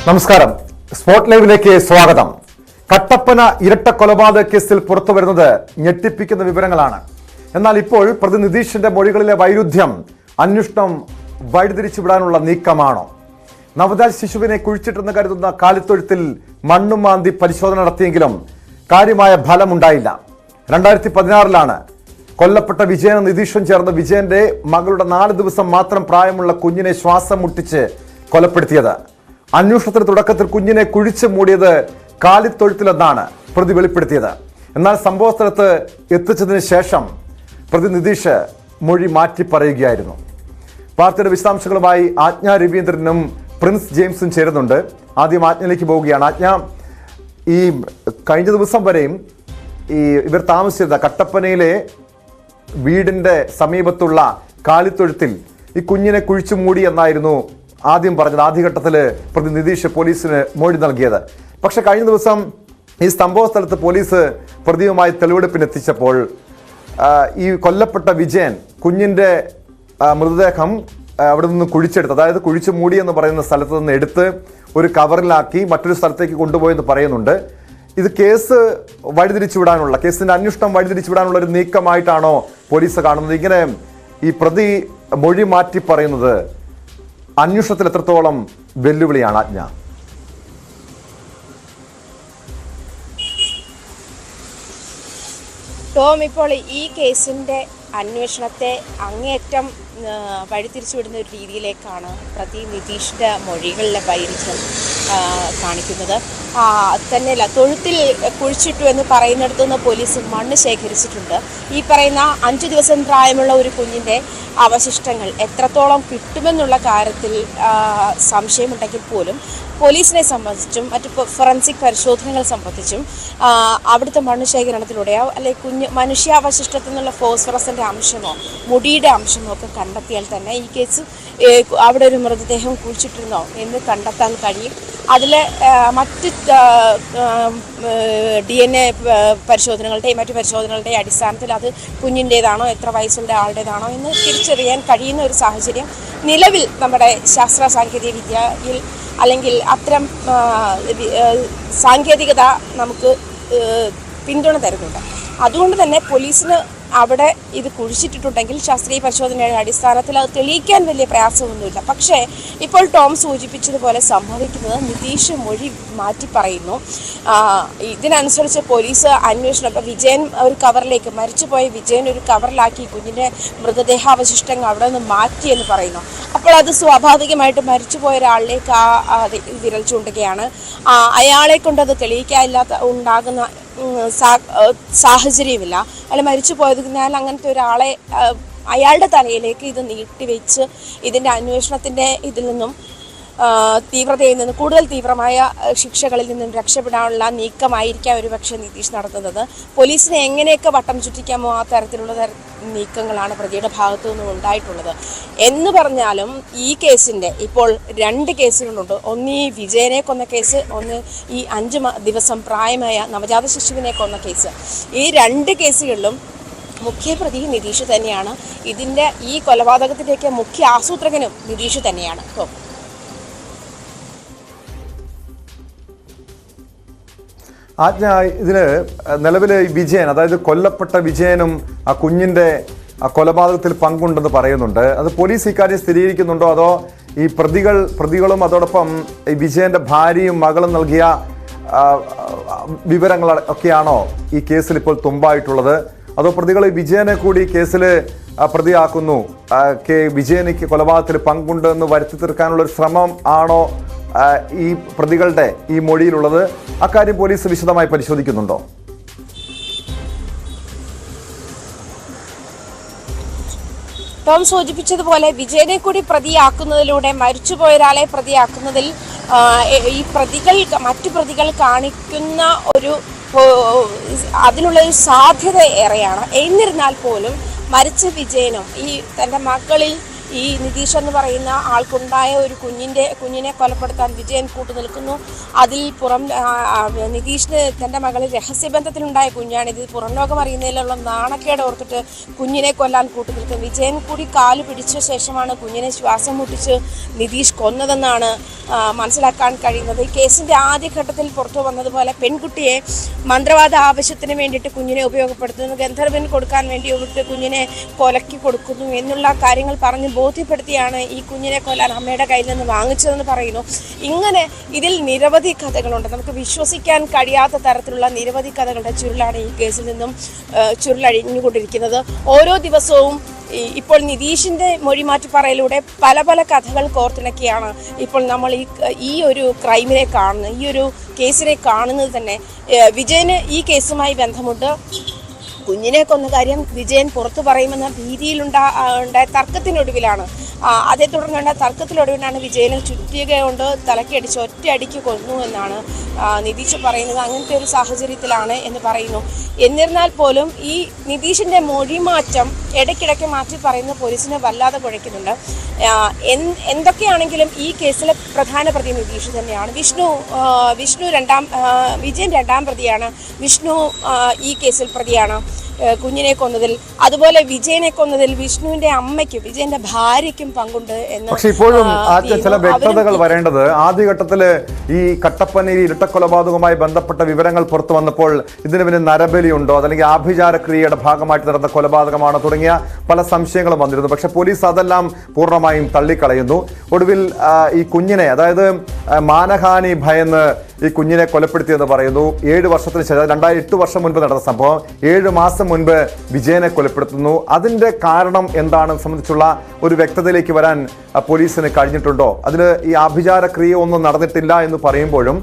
നമസ്കാരം. സ്പോട്ട് ലൈവിലേക്ക് സ്വാഗതം. കട്ടപ്പന ഇരട്ട കൊലപാതക കേസിൽ പുറത്തുവരുന്നത് ഞെട്ടിപ്പിക്കുന്ന വിവരങ്ങളാണ്. എന്നാൽ ഇപ്പോൾ പ്രതി നിതീഷിന്റെ മൊഴികളിലെ വൈരുദ്ധ്യം അന്വേഷണം വഴിതിരിച്ചുവിടാനുള്ള നീക്കമാണോ? നവജാത ശിശുവിനെ കുഴിച്ചിട്ടെന്ന് കരുതുന്ന കാലിത്തൊഴുത്തിൽ മണ്ണുമാന്തി പരിശോധന നടത്തിയെങ്കിലും കാര്യമായ ഫലമുണ്ടായില്ല. 2016 കൊല്ലപ്പെട്ട വിജയനും നിതീഷും ചേർന്ന് വിജയന്റെ മകളുടെ 4 ദിവസം മാത്രം പ്രായമുള്ള കുഞ്ഞിനെ ശ്വാസം മുട്ടിച്ച് കൊലപ്പെടുത്തിയത്. അന്വേഷണത്തിന് തുടക്കത്തിൽ കുഞ്ഞിനെ കുഴിച്ചു മൂടിയത് കാലിത്തൊഴുത്തിലെന്നാണ് പ്രതി വെളിപ്പെടുത്തിയത്. എന്നാൽ സംഭവ സ്ഥലത്ത് എത്തിച്ചതിന് ശേഷം പ്രതി നിതീഷ് മൊഴി മാറ്റി പറയുകയായിരുന്നു. വാർത്തയുടെ വിശദാംശങ്ങളുമായി ആജ്ഞ രവീന്ദ്രനും പ്രിൻസ് ജെയിംസും ചേരുന്നുണ്ട്. ആദ്യം ആജ്ഞയിലേക്ക് പോവുകയാണ്. ആജ്ഞ, ഈ കഴിഞ്ഞ ദിവസം വരെയും ഇവർ താമസിച്ചിരുന്ന കട്ടപ്പനയിലെ വീടിന്റെ സമീപത്തുള്ള കാലിത്തൊഴുത്തിൽ ഈ കുഞ്ഞിനെ കുഴിച്ചു മൂടി എന്നായിരുന്നു ആദ്യം പറഞ്ഞത്. ആദ്യഘട്ടത്തിൽ പ്രതി നിതീഷ് പോലീസിന് മൊഴി നൽകിയത്. പക്ഷെ കഴിഞ്ഞ ദിവസം ഈ സംഭവ സ്ഥലത്ത് പോലീസ് പ്രതിയുമായി തെളിവെടുപ്പിനെത്തിച്ചപ്പോൾ ഈ കൊല്ലപ്പെട്ട വിജയൻ കുഞ്ഞിന്റെ മൃതദേഹം അവിടെ നിന്ന് കുഴിച്ചെടുത്ത്, അതായത് കുഴിച്ചു മൂടി എന്ന് പറയുന്ന സ്ഥലത്ത് നിന്ന് എടുത്ത് ഒരു കവറിലാക്കി മറ്റൊരു സ്ഥലത്തേക്ക് കൊണ്ടുപോയെന്ന് പറയുന്നുണ്ട്. ഇത് കേസ് വഴിതിരിച്ചുവിടാനുള്ള, കേസിന്റെ അന്വേഷണം വഴിതിരിച്ചുവിടാനുള്ള ഒരു നീക്കമായിട്ടാണോ പോലീസ് കാണുന്നത്? ഇങ്ങനെ ഈ പ്രതി മൊഴി മാറ്റി പറയുന്നത് അന്വേഷണത്തിൽ എത്രത്തോളം വെല്ലുവിളിയാണ് ആജ്ഞ? ടോം, ഇപ്പോൾ ഈ കേസിൻ്റെ അന്വേഷണത്തെ അങ്ങേയറ്റം വഴിതിരിച്ചുവിടുന്ന ഒരു രീതിയിലേക്കാണ് പ്രതി നിതീഷിൻ്റെ മൊഴികളിലെ വൈരുദ്ധ്യം കാണിക്കുന്നത്. തന്നെയല്ല, തൊഴുത്തിൽ കുഴിച്ചിട്ടു എന്ന് പറയുന്നിടത്തുനിന്ന് പോലീസ് മണ്ണ് ശേഖരിച്ചിട്ടുണ്ട്. ഈ പറയുന്ന 5 ദിവസം പ്രായമുള്ള ഒരു കുഞ്ഞിൻ്റെ അവശിഷ്ടങ്ങൾ എത്രത്തോളം കിട്ടുമെന്നുള്ള കാര്യത്തിൽ സംശയമുണ്ടെങ്കിൽ പോലും പോലീസിനെ സംബന്ധിച്ചും മറ്റ് ഫോറൻസിക് പരിശോധനകൾ സംബന്ധിച്ചും അവിടുത്തെ മണ്ണ് ശേഖരണത്തിലൂടെയോ അല്ലെങ്കിൽ മനുഷ്യാവശിഷ്ടത്തിൽ നിന്നുള്ള ഫോസ്ഫറസിൻ്റെ അംശമോ മുടിയുടെ അംശമോ ഒക്കെ കണ്ടെത്തിയാൽ തന്നെ ഈ കേസ് അവിടെ ഒരു മൃതദേഹം കുഴിച്ചിട്ടിരുന്നോ എന്ന് കണ്ടെത്താൻ കഴിയും. അതിൽ മറ്റ് DNA പരിശോധനകളുടെയും മറ്റു പരിശോധനകളുടെയും അടിസ്ഥാനത്തിൽ അത് കുഞ്ഞിൻ്റേതാണോ എത്ര വയസ്സുള്ള ആളുടേതാണോ എന്ന് തിരിച്ചറിയാൻ കഴിയുന്ന ഒരു സാഹചര്യം നിലവിൽ നമ്മുടെ ശാസ്ത്ര സാങ്കേതിക വിദ്യയിൽ അല്ലെങ്കിൽ അത്തരം സാങ്കേതികത നമുക്ക് പിന്തുണ തരുന്നുണ്ട്. അതുകൊണ്ട് തന്നെ പോലീസിന് അവിടെ ഇത് കുഴിച്ചിട്ടിട്ടുണ്ടെങ്കിൽ ശാസ്ത്രീയ പരിശോധനയുടെ അടിസ്ഥാനത്തിൽ അത് തെളിയിക്കാൻ വലിയ പ്രയാസമൊന്നുമില്ല. പക്ഷേ ഇപ്പോൾ ടോം സൂചിപ്പിച്ചതുപോലെ സംഭവിക്കുന്നത് നിതീഷ് മൊഴി മാറ്റി പറയുന്നു. ഇതിനനുസരിച്ച് പോലീസ് അന്വേഷണം, ഇപ്പോൾ വിജയൻ ഒരു കവറിലേക്ക്, മരിച്ചുപോയ വിജയൻ ഒരു കവറിലാക്കി കുഞ്ഞിൻ്റെ മൃതദേഹാവശിഷ്ടങ്ങൾ അവിടെ നിന്ന് മാറ്റിയെന്ന് പറയുന്നു. അപ്പോൾ അത് സ്വാഭാവികമായിട്ട് മരിച്ചുപോയ ഒരാളിലേക്ക് വിരൽ ചൂണ്ടുകയാണ്. അയാളെ കൊണ്ട് അത് തെളിയിക്കാനില്ലാത്ത ഉണ്ടാകുന്ന സാഹചര്യമില്ല. അയാൾ മരിച്ചു പോയതിനാൽ അങ്ങനത്തെ ഒരാളെ അയാളുടെ തലയിലേക്ക് ഇത് നീട്ടിവെച്ച് ഇതിൻ്റെ അന്വേഷണത്തിൻ്റെ ഇതിൽ നിന്നും തീവ്രതയിൽ നിന്ന് കൂടുതൽ തീവ്രമായ ശിക്ഷകളിൽ നിന്നും രക്ഷപ്പെടാനുള്ള നീക്കമായിരിക്കാം ഒരുപക്ഷെ നിതീഷ് നടത്തുന്നത്. പോലീസിനെ എങ്ങനെയൊക്കെ വട്ടം ചുറ്റിക്കാമോ ആ തരത്തിലുള്ള നീക്കങ്ങളാണ് പ്രതിയുടെ ഭാഗത്തു നിന്നും ഉണ്ടായിട്ടുള്ളത്. എന്ന് പറഞ്ഞാലും ഈ കേസിൻ്റെ ഇപ്പോൾ 2 കേസുകളുണ്ട്. ഒന്ന് ഈ വിജയനെ കൊന്ന കേസ്, ഒന്ന് ഈ 5 ദിവസം പ്രായമായ നവജാത ശിശുവിനെ കൊന്ന കേസ്. ഈ 2 കേസുകളിലും മുഖ്യപ്രതി നിതീഷ് തന്നെയാണ്. ഇതിൻ്റെ ഈ കൊലപാതകത്തിലേക്ക് മുഖ്യ ആസൂത്രകനും നിതീഷ് തന്നെയാണ്. ആജ്ഞ, ഇതിന് നിലവിൽ വിജയൻ, അതായത് കൊല്ലപ്പെട്ട വിജയനും ആ കുഞ്ഞിന്റെ കൊലപാതകത്തിൽ പങ്കുണ്ടെന്ന് പറയുന്നുണ്ട്. അത് പോലീസ് ഇക്കാര്യം സ്ഥിരീകരിക്കുന്നുണ്ടോ, അതോ ഈ പ്രതികളും അതോടൊപ്പം ഈ വിജയന്റെ ഭാര്യയും മകളും നൽകിയ വിവരങ്ങൾ ഒക്കെയാണോ ഈ കേസിൽ ഇപ്പോൾ തുമ്പായിട്ടുള്ളത്? അതോ പ്രതികൾ വിജയനെ കൂടി കേസിൽ പ്രതിയാക്കുന്നു, വിജയനിക്ക് കൊലപാതകത്തിൽ പങ്കുണ്ട് എന്ന് വരുത്തി തീർക്കാനുള്ള ഒരു ശ്രമം ആണോ ഈ പ്രതികളുടെ ഈ മൊഴിയിലുള്ളത്? അക്കാര്യം പോലീസ് വിശദമായി പരിശോധിക്കുന്നുണ്ടോ? ടോം സൂചിപ്പിച്ചതുപോലെ വിജയനെ കൂടി പ്രതിയാക്കുന്നതിലൂടെ മരിച്ചുപോയ ഒരാളെ പ്രതിയാക്കുന്നതിൽ ഈ മറ്റു പ്രതികൾ കാണിക്കുന്ന അതിനുള്ളൊരു സാധ്യത ഏറെയാണ്. എന്നിരുന്നാൽ പോലും മരിച്ച വിജയനും ഈ തൻ്റെ മക്കളിൽ ഈ നിതീഷ് എന്ന് പറയുന്ന ആൾക്കുണ്ടായ ഒരു കുഞ്ഞിനെ കൊലപ്പെടുത്താൻ വിജയൻ കൂട്ടുനിൽക്കുന്നു. അതിൽ നിതീഷിന് തൻ്റെ മകളിൽ രഹസ്യബന്ധത്തിലുണ്ടായ കുഞ്ഞാണിത്. പുറം ലോകം അറിയുന്നതിലുള്ള നാണക്കേട് ഓർത്തിട്ട് കുഞ്ഞിനെ കൊല്ലാൻ കൂട്ടുനിൽക്കും. വിജയൻ കൂടി കാല് പിടിച്ച ശേഷമാണ് കുഞ്ഞിനെ ശ്വാസം മുട്ടിച്ച് നിതീഷ് കൊന്നതെന്നാണ് മനസ്സിലാക്കാൻ കഴിയുന്നത്. ഈ കേസിൻ്റെ ആദ്യഘട്ടത്തിൽ പുറത്തു വന്നതുപോലെ പെൺകുട്ടിയെ മന്ത്രവാദ ആവശ്യത്തിന് വേണ്ടിയിട്ട് കുഞ്ഞിനെ ഉപയോഗപ്പെടുത്തുന്നു, ഗന്ധർവന് കൊടുക്കാൻ വേണ്ടി കുഞ്ഞിനെ കൊലക്കി കൊടുക്കുന്നു എന്നുള്ള കാര്യങ്ങൾ പറഞ്ഞ് ബോധ്യപ്പെടുത്തിയാണ് ഈ കുഞ്ഞിനെ കൊല്ലാൻ അമ്മയുടെ കയ്യിൽ നിന്ന് വാങ്ങിച്ചതെന്ന് പറയുന്നു. ഇങ്ങനെ ഇതിൽ നിരവധി കഥകളുണ്ട്. നമുക്ക് വിശ്വസിക്കാൻ കഴിയാത്ത തരത്തിലുള്ള നിരവധി കഥകളുടെ ചുരുളാണ് ഈ കേസിൽ നിന്നും ചുരുളഴിഞ്ഞുകൊണ്ടിരിക്കുന്നത്. ഓരോ ദിവസവും ഇപ്പോൾ നിതീഷിൻ്റെ മൊഴിമാറ്റി പറയലൂടെ പല പല കഥകൾ കോർത്തിണക്കിയാണ് ഇപ്പോൾ നമ്മൾ ഈ ഒരു ക്രൈമിനെ കാണുന്നത്, ഈ ഒരു കേസിനെ കാണുന്നത് തന്നെ. വിജയന് ഈ കേസുമായി ബന്ധമുണ്ട്. കുഞ്ഞിനെ കൊന്ന കാര്യം വിജയൻ പുറത്തു പറയുമെന്ന ഭീതിയിലുണ്ടായ തർക്കത്തിനൊടുവിലാണ്, അതേ തുടർന്നുണ്ട തർക്കത്തിലൊടുവിലാണ് വിജയനെ ചുറ്റിക കൊണ്ട് തലക്കടിച്ച് ഒറ്റയടിക്ക് കൊന്നു എന്നാണ് നിതീഷ് പറയുന്നത്. അങ്ങനത്തെ ഒരു സാഹചര്യത്തിലാണ് എന്ന് പറയുന്നു. എന്നിരുന്നാൽ പോലും ഈ നിതീഷിൻ്റെ മൊഴിമാറ്റം ഇടയ്ക്കിടയ്ക്ക് മാറ്റി പറയുന്ന പോലീസിനെ വല്ലാതെ കുഴയ്ക്കുന്നുണ്ട്. എന്തൊക്കെയാണെങ്കിലും ഈ കേസിലെ പ്രധാന പ്രതി നിതീഷ് തന്നെയാണ്. വിജയൻ രണ്ടാം പ്രതിയാണ്. വിഷ്ണു ഈ കേസിൽ പ്രതിയാണ് കുഞ്ഞിനെ കൊന്നതിൽ. അതുപോലെ വിജയനെ കൊന്നതിൽ വിഷ്ണുവിന്റെ അമ്മയ്ക്കും വിജയന്റെ ഭാര്യയ്ക്കും പങ്കുണ്ട് എന്ന്. പക്ഷെ ഇപ്പോഴും ചില വ്യക്തതകൾ വരേണ്ടത്, ആദ്യഘട്ടത്തില് ഈ കട്ടപ്പനയിൽ ഇരട്ടക്കൊലപാതകവുമായി ബന്ധപ്പെട്ട വിവരങ്ങൾ പുറത്തു വന്നപ്പോൾ ഇതിന് പിന്നെ നരബലിയുണ്ടോ, അല്ലെങ്കിൽ ആഭിചാരക്രിയയുടെ ഭാഗമായിട്ട് നടന്ന കൊലപാതകമാണോ തുടങ്ങിയ പല സംശയങ്ങളും വന്നിരുന്നു. പക്ഷെ പോലീസ് അതെല്ലാം പൂർണ്ണമായും തള്ളിക്കളയുന്നു. ഒടുവിൽ ഈ കുഞ്ഞിനെ, അതായത് മാനഹാനി ഭയന്ന് ഈ കുഞ്ഞിനെ കൊലപ്പെടുത്തിയെന്ന് പറയുന്നു. 7 വർഷത്തിന് ശേഷം, 8 വർഷം മുൻപ് നടന്ന സംഭവം, 7 മാസം മുൻപ് വിജയനെ കൊലപ്പെടുത്തുന്നു. അതിന്റെ കാരണം എന്താണെന്ന് സംബന്ധിച്ചുള്ള ഒരു വ്യക്തതയിലേക്ക് വരാൻ പോലീസിന് കഴിഞ്ഞിട്ടുണ്ടോ? അതിൽ ഈ ആഭിചാരക്രിയ ഒന്നും നടന്നിട്ടില്ല എന്ന് പറയുമ്പോഴും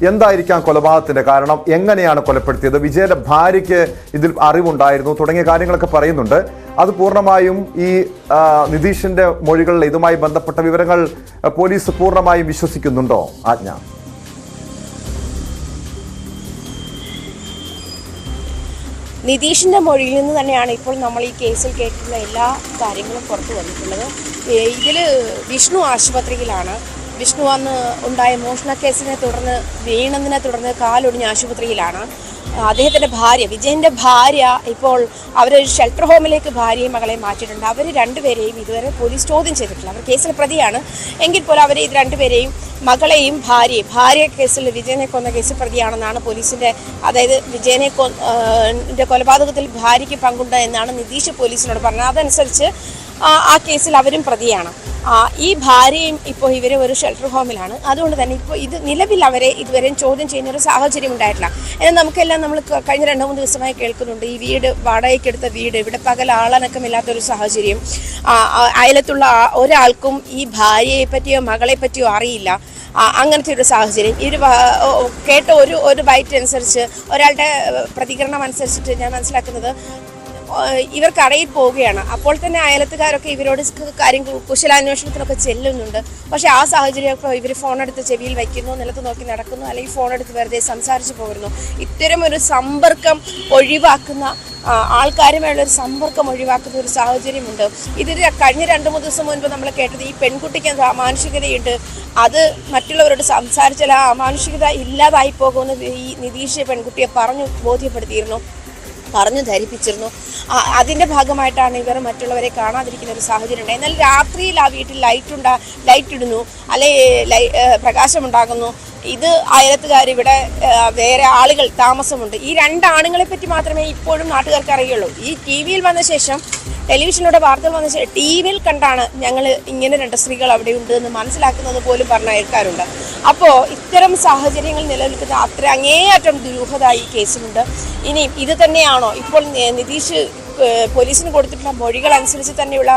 എന്തായിരിക്കാം കൊലപാതകത്തിന്റെ കാരണം, എങ്ങനെയാണ് കൊലപ്പെടുത്തിയത്, വിജയന്റെ ഭാര്യയ്ക്ക് ഇതിൽ അറിവുണ്ടായിരുന്നു തുടങ്ങിയ കാര്യങ്ങളൊക്കെ പറയുന്നുണ്ട്. അത് പൂർണ്ണമായും ഈ നിതീഷിന്റെ മൊഴികളിൽ ഇതുമായി ബന്ധപ്പെട്ട വിവരങ്ങൾ പോലീസ് പൂർണ്ണമായും വിശ്വസിക്കുന്നുണ്ടോ ആജ്ഞ? നിതീഷിൻ്റെ മൊഴിയിൽ നിന്ന് തന്നെയാണ് ഇപ്പോൾ നമ്മൾ ഈ കേസിൽ കേട്ടിട്ടുള്ള എല്ലാ കാര്യങ്ങളും പുറത്തു വന്നിട്ടുള്ളത്. ഇതിൽ വിഷ്ണു ആശുപത്രിയിലാണ്. വിഷ്ണു അന്ന് ഉണ്ടായ മോഷണ കേസിനെ തുടർന്ന് വീണതിനെ തുടർന്ന് കാലൊടിഞ്ഞ ആശുപത്രിയിലാണ്. അദ്ദേഹത്തിൻ്റെ ഭാര്യ, വിജയൻ്റെ ഭാര്യ, ഇപ്പോൾ അവരൊരു ഷെൽട്ടർ ഹോമിലേക്ക് ഭാര്യയും മകളെ മാറ്റിയിട്ടുണ്ട്. അവർ രണ്ടുപേരെയും ഇതുവരെ പോലീസ് ചോദ്യം ചെയ്തിട്ടില്ല. അവർ കേസിൽ പ്രതിയാണ്. എങ്കിൽ പോലും അവർ ഇത് രണ്ടുപേരെയും, മകളെയും ഭാര്യ കേസിൽ വിജയനെ കൊന്ന കേസിൽ പ്രതിയാണെന്നാണ് പോലീസിൻ്റെ, അതായത് വിജയനെ കൊലപാതകത്തിൽ ഭാര്യയ്ക്ക് പങ്കുണ്ട് എന്നാണ് നിതീഷ് പോലീസിനോട് പറഞ്ഞത്. അതനുസരിച്ച് ആ കേസിൽ അവരും പ്രതിയാണ്. ഈ ഭാര്യയും ഇപ്പോൾ ഇവർ ഒരു ഷെൽട്ടർ ഹോമിലാണ്. അതുകൊണ്ട് തന്നെ ഇപ്പോൾ ഇത് നിലവിൽ അവരെ ഇതുവരെയും ചോദ്യം ചെയ്യുന്ന ഒരു സാഹചര്യം ഉണ്ടായിട്ടില്ല. എന്നാൽ നമുക്കെല്ലാം നമ്മൾ കഴിഞ്ഞ 2-3 ദിവസമായി കേൾക്കുന്നുണ്ട്, ഈ വീട്, വാടകയ്ക്കെടുത്ത വീട്, ഇവിടെ പകൽ ആളനക്കമില്ലാത്തൊരു സാഹചര്യം, അയലത്തുള്ള ഒരാൾക്കും ഈ ഭാര്യയെ പറ്റിയോ മകളെ പറ്റിയോ അറിയില്ല. അങ്ങനത്തെ ഒരു സാഹചര്യം. കേട്ട ഒരു ബൈറ്റ് അനുസരിച്ച്, ഒരാളുടെ പ്രതികരണം അനുസരിച്ചിട്ട് ഞാൻ മനസ്സിലാക്കുന്നത്, ഇവർ കടയിൽ പോവുകയാണ്. അപ്പോൾ തന്നെ അയലത്തുകാരൊക്കെ ഇവരോട് കാര്യം കുശലാന്വേഷണത്തിനൊക്കെ ചെല്ലുന്നുണ്ട്. പക്ഷേ ആ സാഹചര്യം ഇപ്പോൾ ഇവർ ഫോണെടുത്ത് ചെവിയിൽ വയ്ക്കുന്നു, നിലത്ത് നോക്കി നടക്കുന്നു, അല്ലെങ്കിൽ ഫോണെടുത്ത് വെറുതെ സംസാരിച്ച് പോരുന്നു. ഇത്തരമൊരു സമ്പർക്കം ഒഴിവാക്കുന്ന, ആൾക്കാരുമായുള്ളൊരു സമ്പർക്കം ഒഴിവാക്കുന്ന ഒരു സാഹചര്യമുണ്ട്. ഇതിൽ കഴിഞ്ഞ 2-3 ദിവസം മുൻപ് നമ്മൾ കേട്ടത്, ഈ പെൺകുട്ടിക്ക് മാനസികതയുണ്ട്, അത് മറ്റുള്ളവരോട് സംസാരിച്ചാൽ ആ മാനസികത ഇല്ലാതായി പോകുമെന്ന് ഈ നിതീഷ് പെൺകുട്ടിയെ പറഞ്ഞു ധരിപ്പിച്ചിരുന്നു. അതിൻ്റെ ഭാഗമായിട്ടാണ് ഇവർ മറ്റുള്ളവരെ കാണാതിരിക്കുന്ന ഒരു സാഹചര്യം ഉണ്ട്. എന്നാൽ രാത്രിയിൽ ആ വീട്ടിൽ ലൈറ്റ് ഇടുന്നു, അല്ലെ പ്രകാശമുണ്ടാകുന്നു. ഇത് അയലത്തുകാർ, ഇവിടെ വേറെ ആളുകൾ താമസമുണ്ട്. ഈ 2 ആണുങ്ങളെ പറ്റി മാത്രമേ ഇപ്പോഴും നാട്ടുകാർക്ക് അറിയുള്ളൂ. ഈ ടിവിയിൽ വന്ന ശേഷം, ടെലിവിഷനിലൂടെ വാർത്തകൾ വന്ന ശേഷം ടിവിയിൽ കണ്ടാണ് ഞങ്ങൾ ഇങ്ങനെ 2 സ്ത്രീകൾ അവിടെ ഉണ്ട് എന്ന് മനസ്സിലാക്കുന്നത് പോലും പറഞ്ഞ ആൾക്കാരുണ്ട്. അപ്പോൾ ഇത്തരം സാഹചര്യങ്ങൾ നിലനിൽക്കുന്ന അങ്ങേയറ്റം ദുരൂഹത ഈ കേസിലുണ്ട്. ഇനി ഇത് തന്നെയാണോ ഇപ്പോൾ നിതീഷ് പോലീസിന് കൊടുത്തിട്ടുള്ള മൊഴികൾ അനുസരിച്ച് തന്നെയുള്ള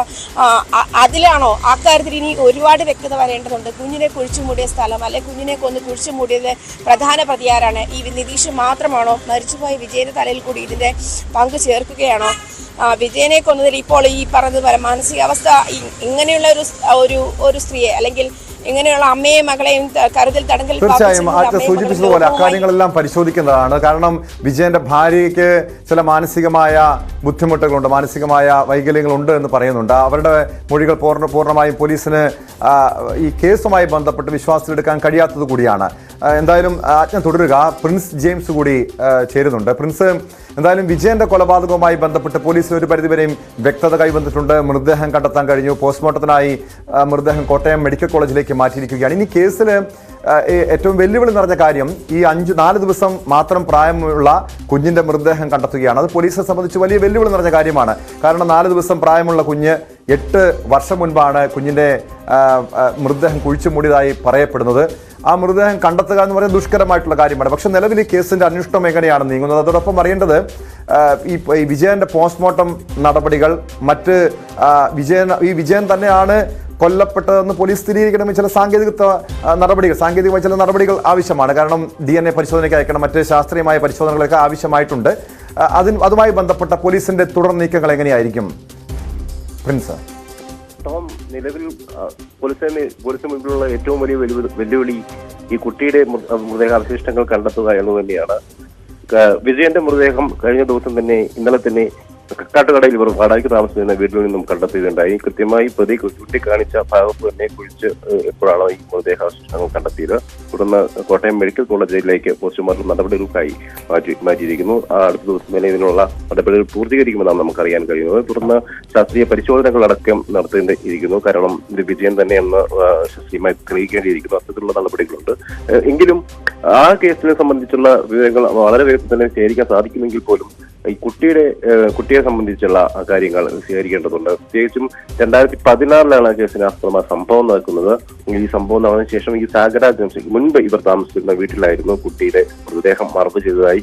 അതിലാണോ? അക്കാര്യത്തിൽ ഇനി ഒരുപാട് വ്യക്തത വരേണ്ടതുണ്ട്. കുഞ്ഞിനെ കുഴിച്ചു മൂടിയ സ്ഥലം, അല്ലെങ്കിൽ കുഞ്ഞിനെ കൊന്ന് കുഴിച്ചു മൂടിയത് പ്രധാന പ്രതിയാരാണ്? ഈ നിതീഷ് മാത്രമാണോ? മരിച്ചുപോയ വിജയന്റെ തലയിൽ കൂടി ഇതിന്റെ പങ്ക് ചേർക്കുകയാണോ? വിജയനെ കൊന്നതിൽ ഇപ്പോൾ ഈ പറഞ്ഞതുപോലെ മാനസികാവസ്ഥ, ഇങ്ങനെയുള്ള ഒരു സ്ത്രീയെ, അല്ലെങ്കിൽ ഇങ്ങനെയുള്ള അമ്മയെയും മകളെയും കരുതൽ തടങ്കൽ തീർച്ചയായും സൂചിപ്പിച്ചതുപോലെ അക്കാര്യങ്ങളെല്ലാം പരിശോധിക്കുന്നതാണ്. കാരണം വിജയന്റെ ഭാര്യയ്ക്ക് ചില മാനസികമായ ബുദ്ധിമുട്ടുകളുണ്ട്, മാനസികമായ വൈകല്യങ്ങളുണ്ട് എന്ന് പറയുന്നുണ്ട്. അവരുടെ മൊഴികൾ പൂർണ്ണമായും പോലീസിന് ഈ കേസുമായി ബന്ധപ്പെട്ട് വിശ്വാസത്തിലെടുക്കാൻ കഴിയാത്തത് കൂടിയാണ്. എന്തായാലും ആജ്ഞ തുടരുക. പ്രിൻസ് ജെയിംസ് കൂടി ചേരുന്നുണ്ട്. പ്രിൻസ്, എന്തായാലും വിജയന്റെ കൊലപാതകവുമായി ബന്ധപ്പെട്ട് പോലീസിന് ഒരു പരിധിവരെയും വ്യക്തത കൈവന്നിട്ടുണ്ട്. മൃതദേഹം കണ്ടെത്താൻ കഴിഞ്ഞു. പോസ്റ്റ്മോർട്ടത്തിനായി മൃതദേഹം കോട്ടയം മെഡിക്കൽ കോളേജിലേക്ക് മാറ്റിയിരിക്കുകയാണ്. ഇനി കേസിൽ ഏറ്റവും വെല്ലുവിളി നിറഞ്ഞ കാര്യം ഈ 4 ദിവസം മാത്രം പ്രായമുള്ള കുഞ്ഞിന്റെ മൃതദേഹം കണ്ടെത്തുകയാണ്. അത് പോലീസിനെ സംബന്ധിച്ച് വലിയ വെല്ലുവിളി നിറഞ്ഞ കാര്യമാണ്. കാരണം 4 ദിവസം പ്രായമുള്ള കുഞ്ഞ് 8 വർഷം മുൻപാണ് കുഞ്ഞിന്റെ മൃതദേഹം കുഴിച്ചു മൂടിയതായി പറയപ്പെടുന്നത്. ആ മൃതദേഹം കണ്ടെത്തുക എന്ന് പറയുന്നത് ദുഷ്കരമായിട്ടുള്ള കാര്യമാണ്. പക്ഷെ നിലവിൽ ഈ കേസിന്റെ അന്വേഷണം എങ്ങനെയാണ് നീങ്ങുന്നത്? അതോടൊപ്പം അറിയേണ്ടത് ഈ വിജയന്റെ പോസ്റ്റ്മോർട്ടം നടപടികൾ, മറ്റ് വിജയൻ തന്നെയാണ് കൊല്ലപ്പെട്ടതെന്ന് പോലീസ് സ്ഥിരീകരിക്കണമെങ്കിൽ ചില സാങ്കേതികമായ ചില നടപടികൾ ആവശ്യമാണ്. കാരണം DNA പരിശോധനയ്ക്ക് അയക്കണം, മറ്റ് ശാസ്ത്രീയമായ പരിശോധനകളൊക്കെ ആവശ്യമായിട്ടുണ്ട്. അതുമായി ബന്ധപ്പെട്ട പോലീസിന്റെ തുടർ നീക്കങ്ങൾ എങ്ങനെയായിരിക്കും പ്രിൻസ്? നിലവിൽ പോലീസിന് മുമ്പിലുള്ള ഏറ്റവും വലിയ വെല്ലുവിളി ഈ കുട്ടിയുടെ മൃതദേഹാവശിഷ്ടങ്ങൾ കണ്ടെത്തുക എന്ന് തന്നെയാണ്. വിജയന്റെ മൃതദേഹം കഴിഞ്ഞ ദിവസം തന്നെ, ഇന്നലെ തന്നെ കക്കാട്ടുകടയിൽ ഇവർ വാടകയ്ക്ക് താമസിക്കുന്ന വീട്ടിൽ നിന്നും കണ്ടെത്തുകയുണ്ടായി. കൃത്യമായി പ്രതി ചൂണ്ടിക്കാണിച്ച ഭാഗത്ത് തന്നെ കുഴിച്ച് എപ്പോഴാണോ ഈ മൃതദേഹാവശിഷ്ടങ്ങൾ കണ്ടെത്തിയത്. തുടർന്ന് കോട്ടയം മെഡിക്കൽ കോളേജിലേക്ക് പോസ്റ്റ്മോർട്ടം നടപടികൾക്കായി മാറ്റിയിരിക്കുന്നു. അടുത്ത ദിവസം തന്നെ ഇതിനുള്ള നടപടികൾ പൂർത്തീകരിക്കുമെന്നാണ് നമുക്കറിയാൻ കഴിയുന്നത്. തുടർന്ന് ശാസ്ത്രീയ പരിശോധനകളടക്കം നടത്തേണ്ടിയിരിക്കുന്നു. കാരണം ഇത് വിജയം തന്നെയെന്ന് ശാസ്ത്രീയമായി തെളിയിക്കേണ്ടിയിരിക്കുന്നു. അത്തരത്തിലുള്ള നടപടികളുണ്ട്. എങ്കിലും ആ കേസിനെ സംബന്ധിച്ചുള്ള വിവരങ്ങൾ വളരെ വേഗത്തിൽ തന്നെ ശേഖരിക്കാൻ സാധിക്കുമെങ്കിൽ പോലും ഈ കുട്ടിയെ സംബന്ധിച്ചുള്ള കാര്യങ്ങൾ സ്വീകരിക്കേണ്ടതുണ്ട്. പ്രത്യേകിച്ചും 2016 കേസിന് ആസ്പദമായ സംഭവം നടക്കുന്നത്. ഈ സംഭവം നടന്നതിന് ശേഷം ഈ സാഗര ജംഗ്ഷൻ മുൻപ് ഇവർ താമസിക്കുന്ന വീട്ടിലായിരുന്നു കുട്ടിയുടെ മൃതദേഹം മറവ് ചെയ്തതായി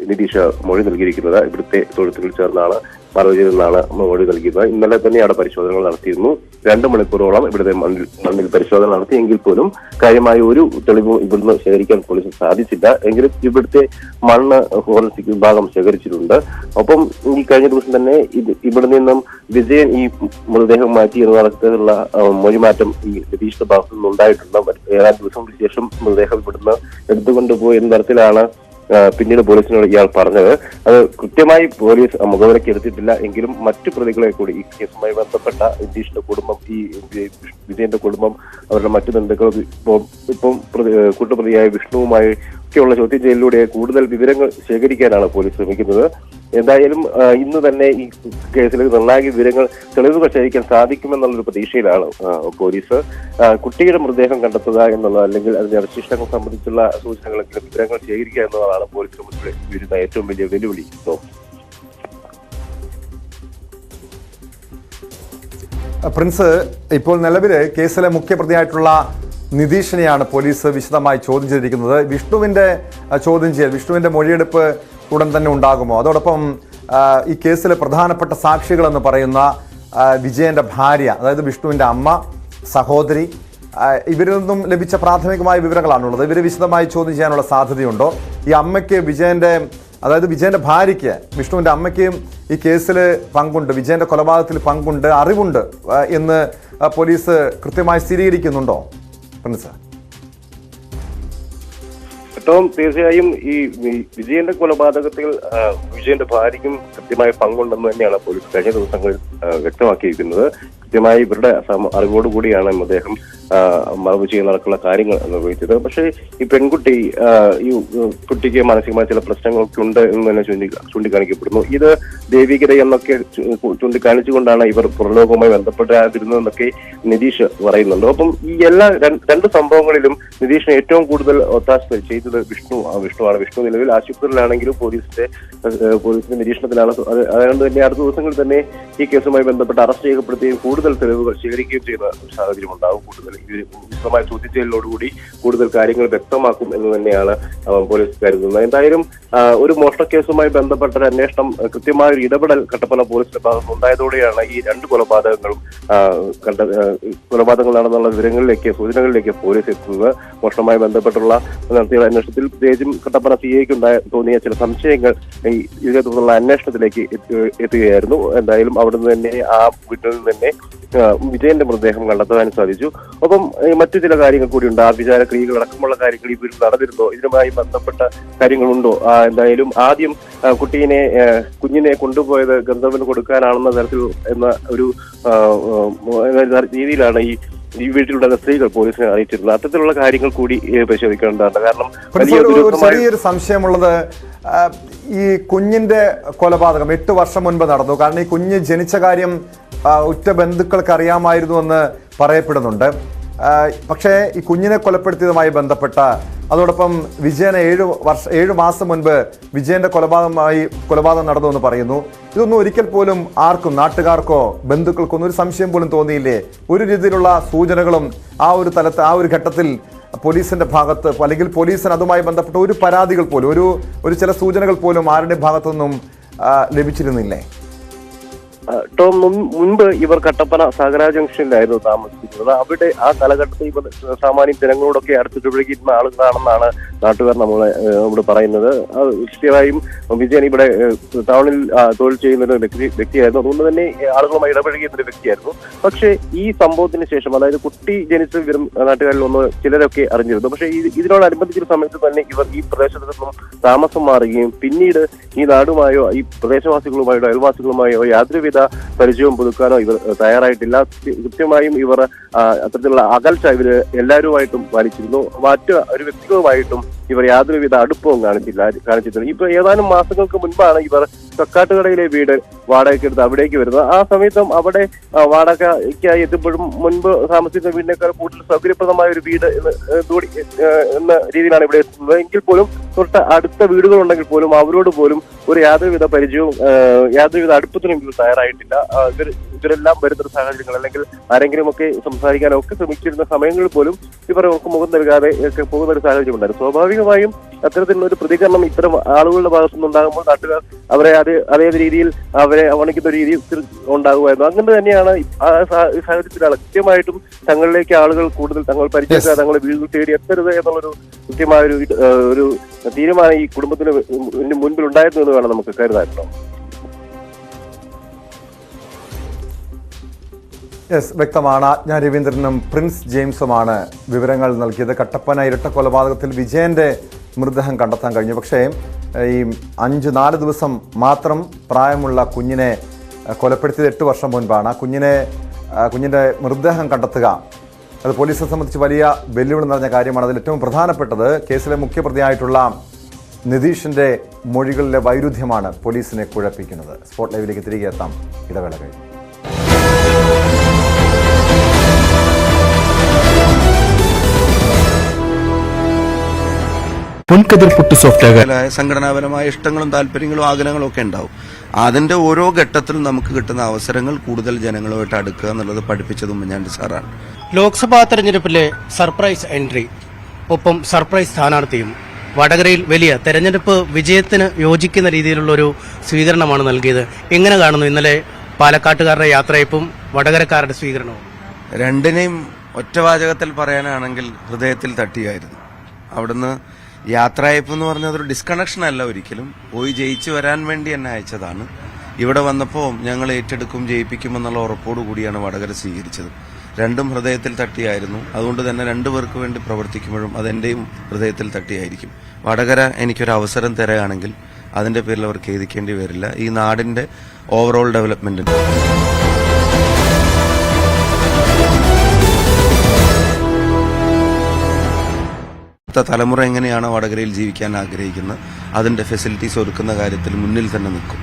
നിതീഷ് മൊഴി നൽകിയിരിക്കുന്നത്. ഇവിടുത്തെ തൊഴുത്തിൽ ചേർന്നാണ് മറവ് ചെയ്തെന്നാണ് മൊഴി നൽകിയത്. ഇന്നലെ തന്നെ അവിടെ പരിശോധനകൾ നടത്തിയിരുന്നു. 2 മണിക്കൂറോളം ഇവിടുത്തെ മണ്ണിൽ പരിശോധന നടത്തിയെങ്കിൽ പോലും കാര്യമായ ഒരു തെളിവും ഇവിടുന്ന് ശേഖരിക്കാൻ പോലീസിന് സാധിച്ചില്ല. എങ്കിലും ഇവിടുത്തെ മണ്ണ് ഫോറൻസിക് വിഭാഗം ശേഖരിച്ചിട്ടുണ്ട്. ഒപ്പം ഈ കഴിഞ്ഞ ദിവസം തന്നെ ഇവിടെ നിന്നും വിജയൻ ഈ മൃതദേഹം മാറ്റി എന്ന തരത്തിലുള്ള മൊഴിമാറ്റം ഈ നിതീഷിന്റെ ഭാഗത്തു നിന്നുണ്ടായിട്ടുണ്ട്. ഏതാനും ദിവസങ്ങൾക്ക് ശേഷം മൃതദേഹം ഇവിടുന്ന് എടുത്തുകൊണ്ടുപോയി എന്ന തരത്തിലാണ് പിന്നീട് പോലീസിനോട് ഇയാൾ പറഞ്ഞത്. അത് കൃത്യമായി പോലീസ് മുഖവിലയ്ക്ക് എടുത്തിട്ടില്ല. എങ്കിലും മറ്റു പ്രതികളെ കൂടി ഈ കേസുമായി ബന്ധപ്പെട്ട നിതീഷിന്റെ കുടുംബം, ഈ വിജയന്റെ കുടുംബം, അവരുടെ മറ്റു ബന്ധുക്കൾ ഇപ്പം കൂട്ടുപ്രതിയായ വിഷ്ണുവുമായി ഒക്കെയുള്ള ചോദ്യം ചെയ്യലിലൂടെ കൂടുതൽ വിവരങ്ങൾ ശേഖരിക്കാനാണ് പോലീസ് ശ്രമിക്കുന്നത്. എന്തായാലും ഇന്ന് തന്നെ ഈ കേസിൽ നിർണായക വിവരങ്ങൾ, തെളിവുകൾ ശേഖരിക്കാൻ സാധിക്കുമെന്നുള്ളൊരു പ്രതീക്ഷയിലാണ് പോലീസ്. കുട്ടിയുടെ മൃതദേഹം കണ്ടെത്തുക എന്നുള്ളത്, അല്ലെങ്കിൽ അതിന്റെ അവശിഷ്ടങ്ങൾ സംബന്ധിച്ചുള്ള സൂചനകളെങ്കിലും വിവരങ്ങൾ ശേഖരിക്കുക എന്നതാണ് പോലീസിന് മുന്നിൽ വരുന്ന ഏറ്റവും വലിയ വെല്ലുവിളി. പ്രിൻസ്, ഇപ്പോൾ നിലവില് കേസിലെ മുഖ്യപ്രതിയായിട്ടുള്ള നിതീഷിനെയാണ് പോലീസ് വിശദമായി ചോദ്യം ചെയ്തിരിക്കുന്നത്. വിഷ്ണുവിന്റെ മൊഴിയെടുപ്പ് ഉടൻ തന്നെ ഉണ്ടാകുമോ? അതോടൊപ്പം ഈ കേസിലെ പ്രധാനപ്പെട്ട സാക്ഷികളെന്ന് പറയുന്ന വിജയന്റെ ഭാര്യ, അതായത് വിഷ്ണുവിന്റെ അമ്മ, സഹോദരി, ഇവരിൽ നിന്നും ലഭിച്ച പ്രാഥമികമായ വിവരങ്ങളാണുള്ളത്. ഇവരെ വിശദമായി ചോദ്യം ചെയ്യാനുള്ള സാധ്യതയുണ്ടോ? ഈ അമ്മയ്ക്ക് വിജയന്റെ ഭാര്യയ്ക്ക്, വിഷ്ണുവിന്റെ അമ്മയ്ക്ക് ഈ കേസിൽ പങ്കുണ്ട്, വിജയന്റെ കൊലപാതകത്തിൽ പങ്കുണ്ട്, അറിവുണ്ട് എന്ന് പോലീസ് കൃത്യമായി സ്ഥിരീകരിക്കുന്നുണ്ടോ പ്രിൻസ്? തീർച്ചയായും ഈ വിജയന്റെ കൊലപാതകത്തിൽ വിജയന്റെ ഭാര്യയ്ക്കും കൃത്യമായ പങ്കുണ്ടെന്ന് തന്നെയാണ് പോലീസ് കഴിഞ്ഞ ദിവസങ്ങളിൽ വ്യക്തമാക്കിയിരിക്കുന്നത്. കൃത്യമായി ഇവരുടെ അറിവോടുകൂടിയാണ് മൃതദേഹം മറവ് ചെയ്യുന്നതടക്കമുള്ള കാര്യങ്ങൾ നിർവഹിച്ചത്. പക്ഷേ ഈ പെൺകുട്ടി, ഈ കുട്ടിക്ക് മാനസികമായ ചില പ്രശ്നങ്ങളൊക്കെ ഉണ്ട് എന്ന് തന്നെ ചൂണ്ടിക്കാണിക്കപ്പെടുന്നു. ഇത് ദൈവികത എന്നൊക്കെ ചൂണ്ടിക്കാണിച്ചുകൊണ്ടാണ് ഇവർ പുറലോകവുമായി ബന്ധപ്പെട്ടിരുന്നതെന്നൊക്കെ നിതീഷ് പറയുന്നുണ്ട്. അപ്പം ഈ എല്ലാ രണ്ട് സംഭവങ്ങളിലും നിതീഷിന് ഏറ്റവും കൂടുതൽ ഒത്താശ ചെയ്തത് വിഷ്ണുവാണ്. വിഷ്ണു നിലവിൽ ആശുപത്രിയിലാണെങ്കിലും പോലീസിന്റെ നിരീക്ഷണത്തിലാണ്. അതുകൊണ്ട് തന്നെ അടുത്ത ദിവസങ്ങളിൽ തന്നെ ഈ കേസുമായി ബന്ധപ്പെട്ട് അറസ്റ്റ് ചെയ്യപ്പെടുത്തുകയും കൂടുതൽ തെളിവുകൾ ശേഖരിക്കുകയും ചെയ്യുന്ന ഒരു സാഹചര്യം ഉണ്ടാകും. കൂടുതൽ വിശദമായ ചോദ്യം ചെയ്യലിനോടുകൂടി കൂടുതൽ കാര്യങ്ങൾ വ്യക്തമാക്കും എന്ന് തന്നെയാണ് പോലീസ് കരുതുന്നത്. എന്തായാലും ഒരു മോഷണ കേസുമായി ബന്ധപ്പെട്ട ഒരു അന്വേഷണം, കൃത്യമായ ഒരു ഇടപെടൽ കട്ടപ്പന പോലീസിന്റെ ഭാഗത്ത് ഉണ്ടായതോടെയാണ് ഈ 2 കൊലപാതകങ്ങളാണെന്നുള്ള സൂചനകളിലേക്ക് പോലീസ് എത്തുന്നത്. മോഷണവുമായി ബന്ധപ്പെട്ടുള്ള നടത്തിയ അന്വേഷണത്തിൽ പ്രത്യേകിച്ചും കട്ടപ്പന CIക്ക് തോന്നിയ ചില സംശയങ്ങൾ ഇതിനെ തുടർന്നുള്ള അന്വേഷണത്തിലേക്ക് എത്തുകയായിരുന്നു. എന്തായാലും അവിടുന്ന് തന്നെ ആ വീട്ടിൽ നിന്ന് തന്നെ വിജയന്റെ മൃതദേഹം കണ്ടെത്താൻ സാധിച്ചു. ഒപ്പം മറ്റു ചില കാര്യങ്ങൾ കൂടിയുണ്ട്. ആ വിചാരക്രിയകൾ അടക്കമുള്ള കാര്യങ്ങൾ ഈ വീട്ടിൽ നടന്നിരുന്നോ, ഇതിനുമായി ബന്ധപ്പെട്ട കാര്യങ്ങളുണ്ടോ? എന്തായാലും ആദ്യം കുഞ്ഞിനെ കൊണ്ടുപോയത് ഗന്ധർവന് കൊടുക്കാനാണെന്ന തരത്തിൽ എന്ന ഒരു രീതിയിലാണ് ഈ വീട്ടിലുള്ള സ്ത്രീകൾ പോലീസിനെ അറിയിച്ചിരുന്നത്. അത്തരത്തിലുള്ള കാര്യങ്ങൾ കൂടി പരിശോധിക്കേണ്ടതാണ്. കാരണം ചെറിയൊരു സംശയമുള്ളത്, ഈ കുഞ്ഞിന്റെ കൊലപാതകം 8 വർഷം മുൻപ് നടന്നു. കാരണം ഈ കുഞ്ഞ് ജനിച്ച കാര്യം ഉറ്റ ബന്ധുക്കൾക്ക് അറിയാമായിരുന്നു എന്ന് പറയപ്പെടുന്നുണ്ട്. പക്ഷേ ഈ കുഞ്ഞിനെ കൊലപ്പെടുത്തിയതുമായി ബന്ധപ്പെട്ട, അതോടൊപ്പം വിജയനെ 7 മാസം മുൻപ് വിജയന്റെ കൊലപാതകം നടന്നു എന്ന് പറയുന്നു. ഇതൊന്നും ഒരിക്കൽ പോലും ആർക്കും, നാട്ടുകാർക്കോ ബന്ധുക്കൾക്കൊന്നും ഒരു സംശയം പോലും തോന്നിയില്ലേ? ഒരു രീതിയിലുള്ള സൂചനകളും ആ ഒരു ഘട്ടത്തിൽ പോലീസിന്റെ ഭാഗത്ത്, അല്ലെങ്കിൽ പോലീസിന് അതുമായി ബന്ധപ്പെട്ട ഒരു പരാതികൾ പോലും, ഒരു ചില സൂചനകൾ പോലും ആരുടെ ഭാഗത്തുനിന്നും ലഭിച്ചിരുന്നില്ലേ? ടോം, മുൻപ് ഇവർ കട്ടപ്പന സാഗര ജംഗ്ഷനിലായിരുന്നു താമസിക്കുന്നത്. അവിടെ ആ കാലഘട്ടത്തിൽ ഇവർ സാമാന്യം ജനങ്ങളോടൊക്കെ അടുത്തിടപഴകിയിരുന്ന ആളുകളാണെന്നാണ് നാട്ടുകാർ നമ്മളോട് പറയുന്നത്. തീർച്ചയായും വിജയൻ ഇവിടെ ടൗണിൽ തൊഴിൽ ചെയ്യുന്ന ഒരു വ്യക്തിയായിരുന്നു. അതുകൊണ്ട് തന്നെ ആളുകളുമായി ഇടപഴകിയിരുന്ന ഒരു വ്യക്തിയായിരുന്നു. പക്ഷേ ഈ സംഭവത്തിന് ശേഷം, അതായത് കുട്ടി ജനിച്ച വിവരം നാട്ടുകാരിൽ ഒന്ന് ചിലരൊക്കെ അറിഞ്ഞിരുന്നു. പക്ഷേ ഇതിനോടനുബന്ധിച്ച സമയത്ത് തന്നെ ഇവർ ഈ പ്രദേശത്ത് നിന്നും താമസം മാറുകയും പിന്നീട് ഈ നാടുമായോ ഈ പ്രദേശവാസികളുമായോ അയൽവാസികളുമായോ യാതൊരുവിധ പരിചയവും പുതുക്കാനോ ഇവർ തയ്യാറായിട്ടില്ല. കൃത്യമായും ഇവർ അത്തരത്തിലുള്ള അകൽച്ച ഇവർ എല്ലാവരുമായിട്ടും പാലിച്ചിരുന്നു. മറ്റു ഒരു വ്യക്തികളുമായിട്ടും ഇവർ യാതൊരുവിധ അടുപ്പവും കാണിച്ചിട്ടില്ല. ഇപ്പൊ ഏതാനും മാസങ്ങൾക്ക് മുൻപാണ് ഇവർ കക്കാട്ടുകടയിലെ വീട് വാടകയ്ക്കെടുത്ത് അവിടേക്ക് വരുന്നത്. ആ സമയത്തും അവിടെ വാടകയ്ക്കായി എത്തുമ്പോഴും മുൻപ് താമസിക്കുന്ന വീടിനേക്കാൾ കൂടുതൽ സൗകര്യപ്രദമായ ഒരു വീട് എന്ന രീതിയിലാണ് ഇവിടെ എത്തുന്നത്. എങ്കിൽ പോലും തൊട്ട് അടുത്ത വീടുകളുണ്ടെങ്കിൽ പോലും അവരോട് പോലും ഒരു യാതൊരുവിധ പരിചയവും യാതൊരുവിധ അടുപ്പത്തിനും ഇവർ തയ്യാറായിട്ടില്ല. ഇവരെല്ലാം വരുന്നൊരു സാഹചര്യങ്ങൾ, അല്ലെങ്കിൽ ആരെങ്കിലും ഒക്കെ സംസാരിക്കാനോ ഒക്കെ ശ്രമിച്ചിരുന്ന സമയങ്ങളിൽ പോലും ഇവർ മുഖം നൽകാതെ ഒക്കെ പോകുന്ന ഒരു സാഹചര്യം ഉണ്ടായിരുന്നു. സ്വാഭാവികമായും അത്തരത്തിലുള്ള ഒരു പ്രതികരണം ഇത്തരം ആളുകളുടെ ഭാഗത്തുനിന്ന് ഉണ്ടാകുമ്പോൾ നാട്ടുകാർ അവരെ അതേ രീതിയിൽ അവരെ അവഗണിക്കുന്ന ഒരു രീതിയിൽ ഉണ്ടാകുമായിരുന്നു. അങ്ങനെ തന്നെയാണ് ആ സാഹചര്യത്തിലാണ് കൃത്യമായിട്ടും തങ്ങളിലേക്ക് ആളുകൾ കൂടുതൽ തങ്ങൾ പരിചയക്കാർ തങ്ങളെ വീട്ടിൽ തേടി എത്തരുത് എന്നുള്ളൊരു കൃത്യമായ ഒരു തീരുമാനം ഈ കുടുംബത്തിന് മുൻപിൽ ഉണ്ടായിരുന്നു എന്ന് വേണം നമുക്ക് കരുതാറുണ്ടോ. വ്യക്തമാണ്. ആജ്ഞ രവീന്ദ്രനും പ്രിൻസ് ജെയിംസുമാണ് വിവരങ്ങൾ നൽകിയത്. കട്ടപ്പന ഇരട്ട കൊലപാതകത്തിൽ വിജയന്റെ മൃതദേഹം കണ്ടെത്താൻ കഴിഞ്ഞു. പക്ഷേ ഈ 4 ദിവസം മാത്രം പ്രായമുള്ള കുഞ്ഞിനെ കൊലപ്പെടുത്തിയത് 8 വർഷം മുൻപാണ്. കുഞ്ഞിൻ്റെ മൃതദേഹം കണ്ടെത്തുക, അത് പോലീസിനെ സംബന്ധിച്ച് വലിയ വെല്ലുവിളി നിറഞ്ഞ കാര്യമാണ്. അതിൽ ഏറ്റവും പ്രധാനപ്പെട്ടത് കേസിലെ മുഖ്യപ്രതിയായിട്ടുള്ള നിതീഷിന്റെ മൊഴികളിലെ വൈരുദ്ധ്യമാണ് പോലീസിനെ കുഴപ്പിക്കുന്നത്. സ്പോട്ട് ലൈവിലേക്ക് തിരികെ എത്താം, ഇടവേള കഴിഞ്ഞു. മുൻകതിർ പുട്ട് സോഫ്റ്റ്വെയർ സംഘടനാപരമായ ഇഷ്ടങ്ങളും താല്പര്യങ്ങളും ആഗ്രഹങ്ങളും ഒക്കെ ഉണ്ടാവും. അതിന്റെ ഓരോ ഘട്ടത്തിലും നമുക്ക് കിട്ടുന്ന അവസരങ്ങൾ കൂടുതൽ ജനങ്ങളുമായിട്ട് അടുക്കുക എന്നുള്ളത് പഠിപ്പിച്ചത് ഉമ്മൻചാണ്ടി സാറാണ്. ലോക്സഭാ തെരഞ്ഞെടുപ്പിലെ സർപ്രൈസ് എൻട്രി, ഒപ്പം സർപ്രൈസ് സ്ഥാനാർത്ഥിയും വടകരയിൽ വലിയ തെരഞ്ഞെടുപ്പ് വിജയത്തിന് യോജിക്കുന്ന രീതിയിലുള്ള ഒരു സ്വീകരണമാണ് നൽകിയത്. എങ്ങനെ കാണുന്നു ഇന്നലെ പാലക്കാട്ടുകാരുടെ യാത്രയപ്പും വടകരക്കാരുടെ സ്വീകരണവും? രണ്ടിനെയും ഒറ്റവാചകത്തിൽ പറയാനാണെങ്കിൽ ഹൃദയത്തിൽ തട്ടിയായിരുന്നു. അവിടുന്ന് യാത്രയപ്പ് എന്ന് പറഞ്ഞത് ഒരു ഡിസ്കണക്ഷൻ അല്ല, ഒരിക്കലും പോയി ജയിച്ചു വരാൻ വേണ്ടി എന്നെ അയച്ചതാണ്. ഇവിടെ വന്നപ്പോൾ ഞങ്ങൾ ഏറ്റെടുക്കും, ജയിപ്പിക്കുമെന്നുള്ള ഉറപ്പോടു കൂടിയാണ് വടകര സ്വീകരിച്ചത്. രണ്ടും ഹൃദയത്തിൽ തട്ടിയായിരുന്നു. അതുകൊണ്ട് തന്നെ രണ്ടുപേർക്ക് വേണ്ടി പ്രവർത്തിക്കുമ്പോഴും അതെന്റെയും ഹൃദയത്തിൽ തട്ടിയായിരിക്കും. വടകര എനിക്കൊരു അവസരം തരുകയാണെങ്കിൽ അതിന്റെ പേരിൽ അവർ ഖേദിക്കേണ്ടി വരില്ല. ഈ നാടിന്റെ ഓവറോൾ ഡെവലപ്മെന്റിന് തലമുറ എങ്ങനെയാണോ വടകരയിൽ ജീവിക്കാൻ ആഗ്രഹിക്കുന്നത് അതിന്റെ ഫെസിലിറ്റീസ് ഒരുക്കുന്ന കാര്യത്തിൽ മുന്നിൽ തന്നെ നിൽക്കും.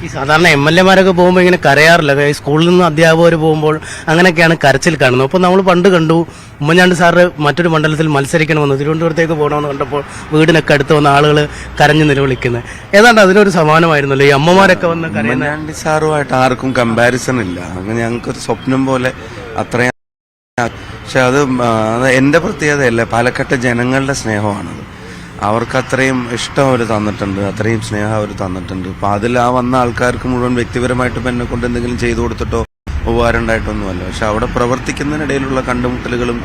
ഈ സാധാരണ MLA-മാരൊക്കെ പോകുമ്പോൾ ഇങ്ങനെ കരയാറില്ല. സ്കൂളിൽ നിന്ന് അധ്യാപകർ പോകുമ്പോൾ അങ്ങനെയൊക്കെയാണ് കരച്ചിൽ കാണുന്നത്. അപ്പോൾ നമ്മൾ പണ്ട് കണ്ടു ഉമ്മൻചാണ്ടി സാറ് മറ്റൊരു മണ്ഡലത്തിൽ മത്സരിക്കണമെന്ന്, തിരുവനന്തപുരത്തേക്ക് പോകണമെന്ന് കണ്ടപ്പോൾ വീടിനൊക്കെ അടുത്ത് വന്ന ആളുകൾ കരഞ്ഞു നിലവിളിക്കുന്നത്. ഏതാണ്ട് അതിനൊരു സമാനമായിരുന്നല്ലോ ഈ അമ്മമാരൊക്കെ വന്ന് കരയുന്നത്. ഉമ്മൻചാണ്ടി സാറുമായിട്ട് ആർക്കും കമ്പാരിസൺ ഇല്ല. അങ്ങനെ ഞങ്ങൾക്കൊരു സ്വപ്നം പോലെ അത്രയും. പക്ഷെ അത് എന്റെ പ്രത്യേകതയല്ല, പാലക്കാട്ടെ ജനങ്ങളുടെ സ്നേഹമാണത്. അവർക്ക് അത്രയും ഇഷ്ടം അവർ തന്നിട്ടുണ്ട്, അത്രയും സ്നേഹം അവർ തന്നിട്ടുണ്ട്. അപ്പൊ അതിൽ ആ വന്ന ആൾക്കാർക്ക് മുഴുവൻ വ്യക്തിപരമായിട്ടും എന്നെ കൊണ്ട് എന്തെങ്കിലും ചെയ്തു കൊടുത്തിട്ടോ ഉപകാരം ഉണ്ടായിട്ടൊന്നുമല്ല. പക്ഷെ അവിടെ പ്രവർത്തിക്കുന്നതിനിടയിലുള്ള കണ്ടുമുട്ടലുകളും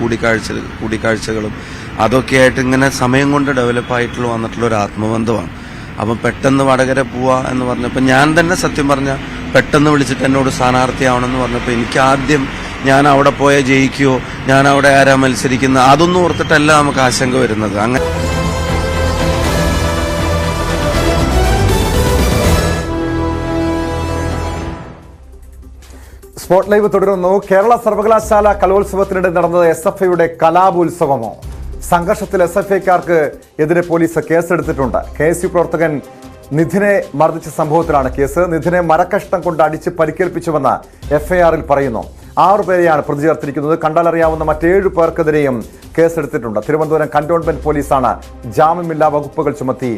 കൂടിക്കാഴ്ചകളും അതൊക്കെയായിട്ട് ഇങ്ങനെ സമയം കൊണ്ട് ഡെവലപ്പായിട്ടുള്ള വന്നിട്ടുള്ള ഒരു ആത്മബന്ധമാണ്. അപ്പം പെട്ടെന്ന് വടകര പോവാ എന്ന് പറഞ്ഞപ്പോൾ ഞാൻ തന്നെ സത്യം പറഞ്ഞ പെട്ടെന്ന് വിളിച്ചിട്ട് എന്നോട് സ്ഥാനാർത്ഥിയാവണമെന്ന് പറഞ്ഞപ്പോൾ എനിക്ക് ആദ്യം ഞാൻ അവിടെ പോയാൽ ജയിക്കുമോ, ഞാൻ അവിടെ ആരാ മത്സരിക്കുന്നത്, അതൊന്നും ഓർത്തിട്ടല്ല നമുക്ക് ആശങ്ക വരുന്നത്. അങ്ങനെ സ്പോട്ട് ലൈവ് തുടരുന്നു. കേരള സർവകലാശാല കലോത്സവത്തിനിടെ നടന്നത് SFIയുടെ കലാപോത്സവമോ? സംഘർഷത്തിൽ SFIക്കാർക്ക് എതിരെ പോലീസ് കേസെടുത്തിട്ടുണ്ട്. KSU പ്രവർത്തകൻ നിധിനെ മർദ്ദിച്ച സംഭവത്തിലാണ് കേസ്. നിധിനെ മരക്കഷ്ണം കൊണ്ട് അടിച്ച് പരിക്കേൽപ്പിച്ചുവെന്ന് FIR-ൽ പറയുന്നു. 6 പേരെയാണ് പ്രതി ചേർത്തിരിക്കുന്നത്. കണ്ടാലറിയാവുന്ന മറ്റ് 7 പേർക്കെതിരെയും കേസെടുത്തിട്ടുണ്ട്. തിരുവനന്തപുരം കന്റോൺമെന്റ് പോലീസാണ് ജാമ്യമില്ലാ വകുപ്പുകൾ ചുമത്തി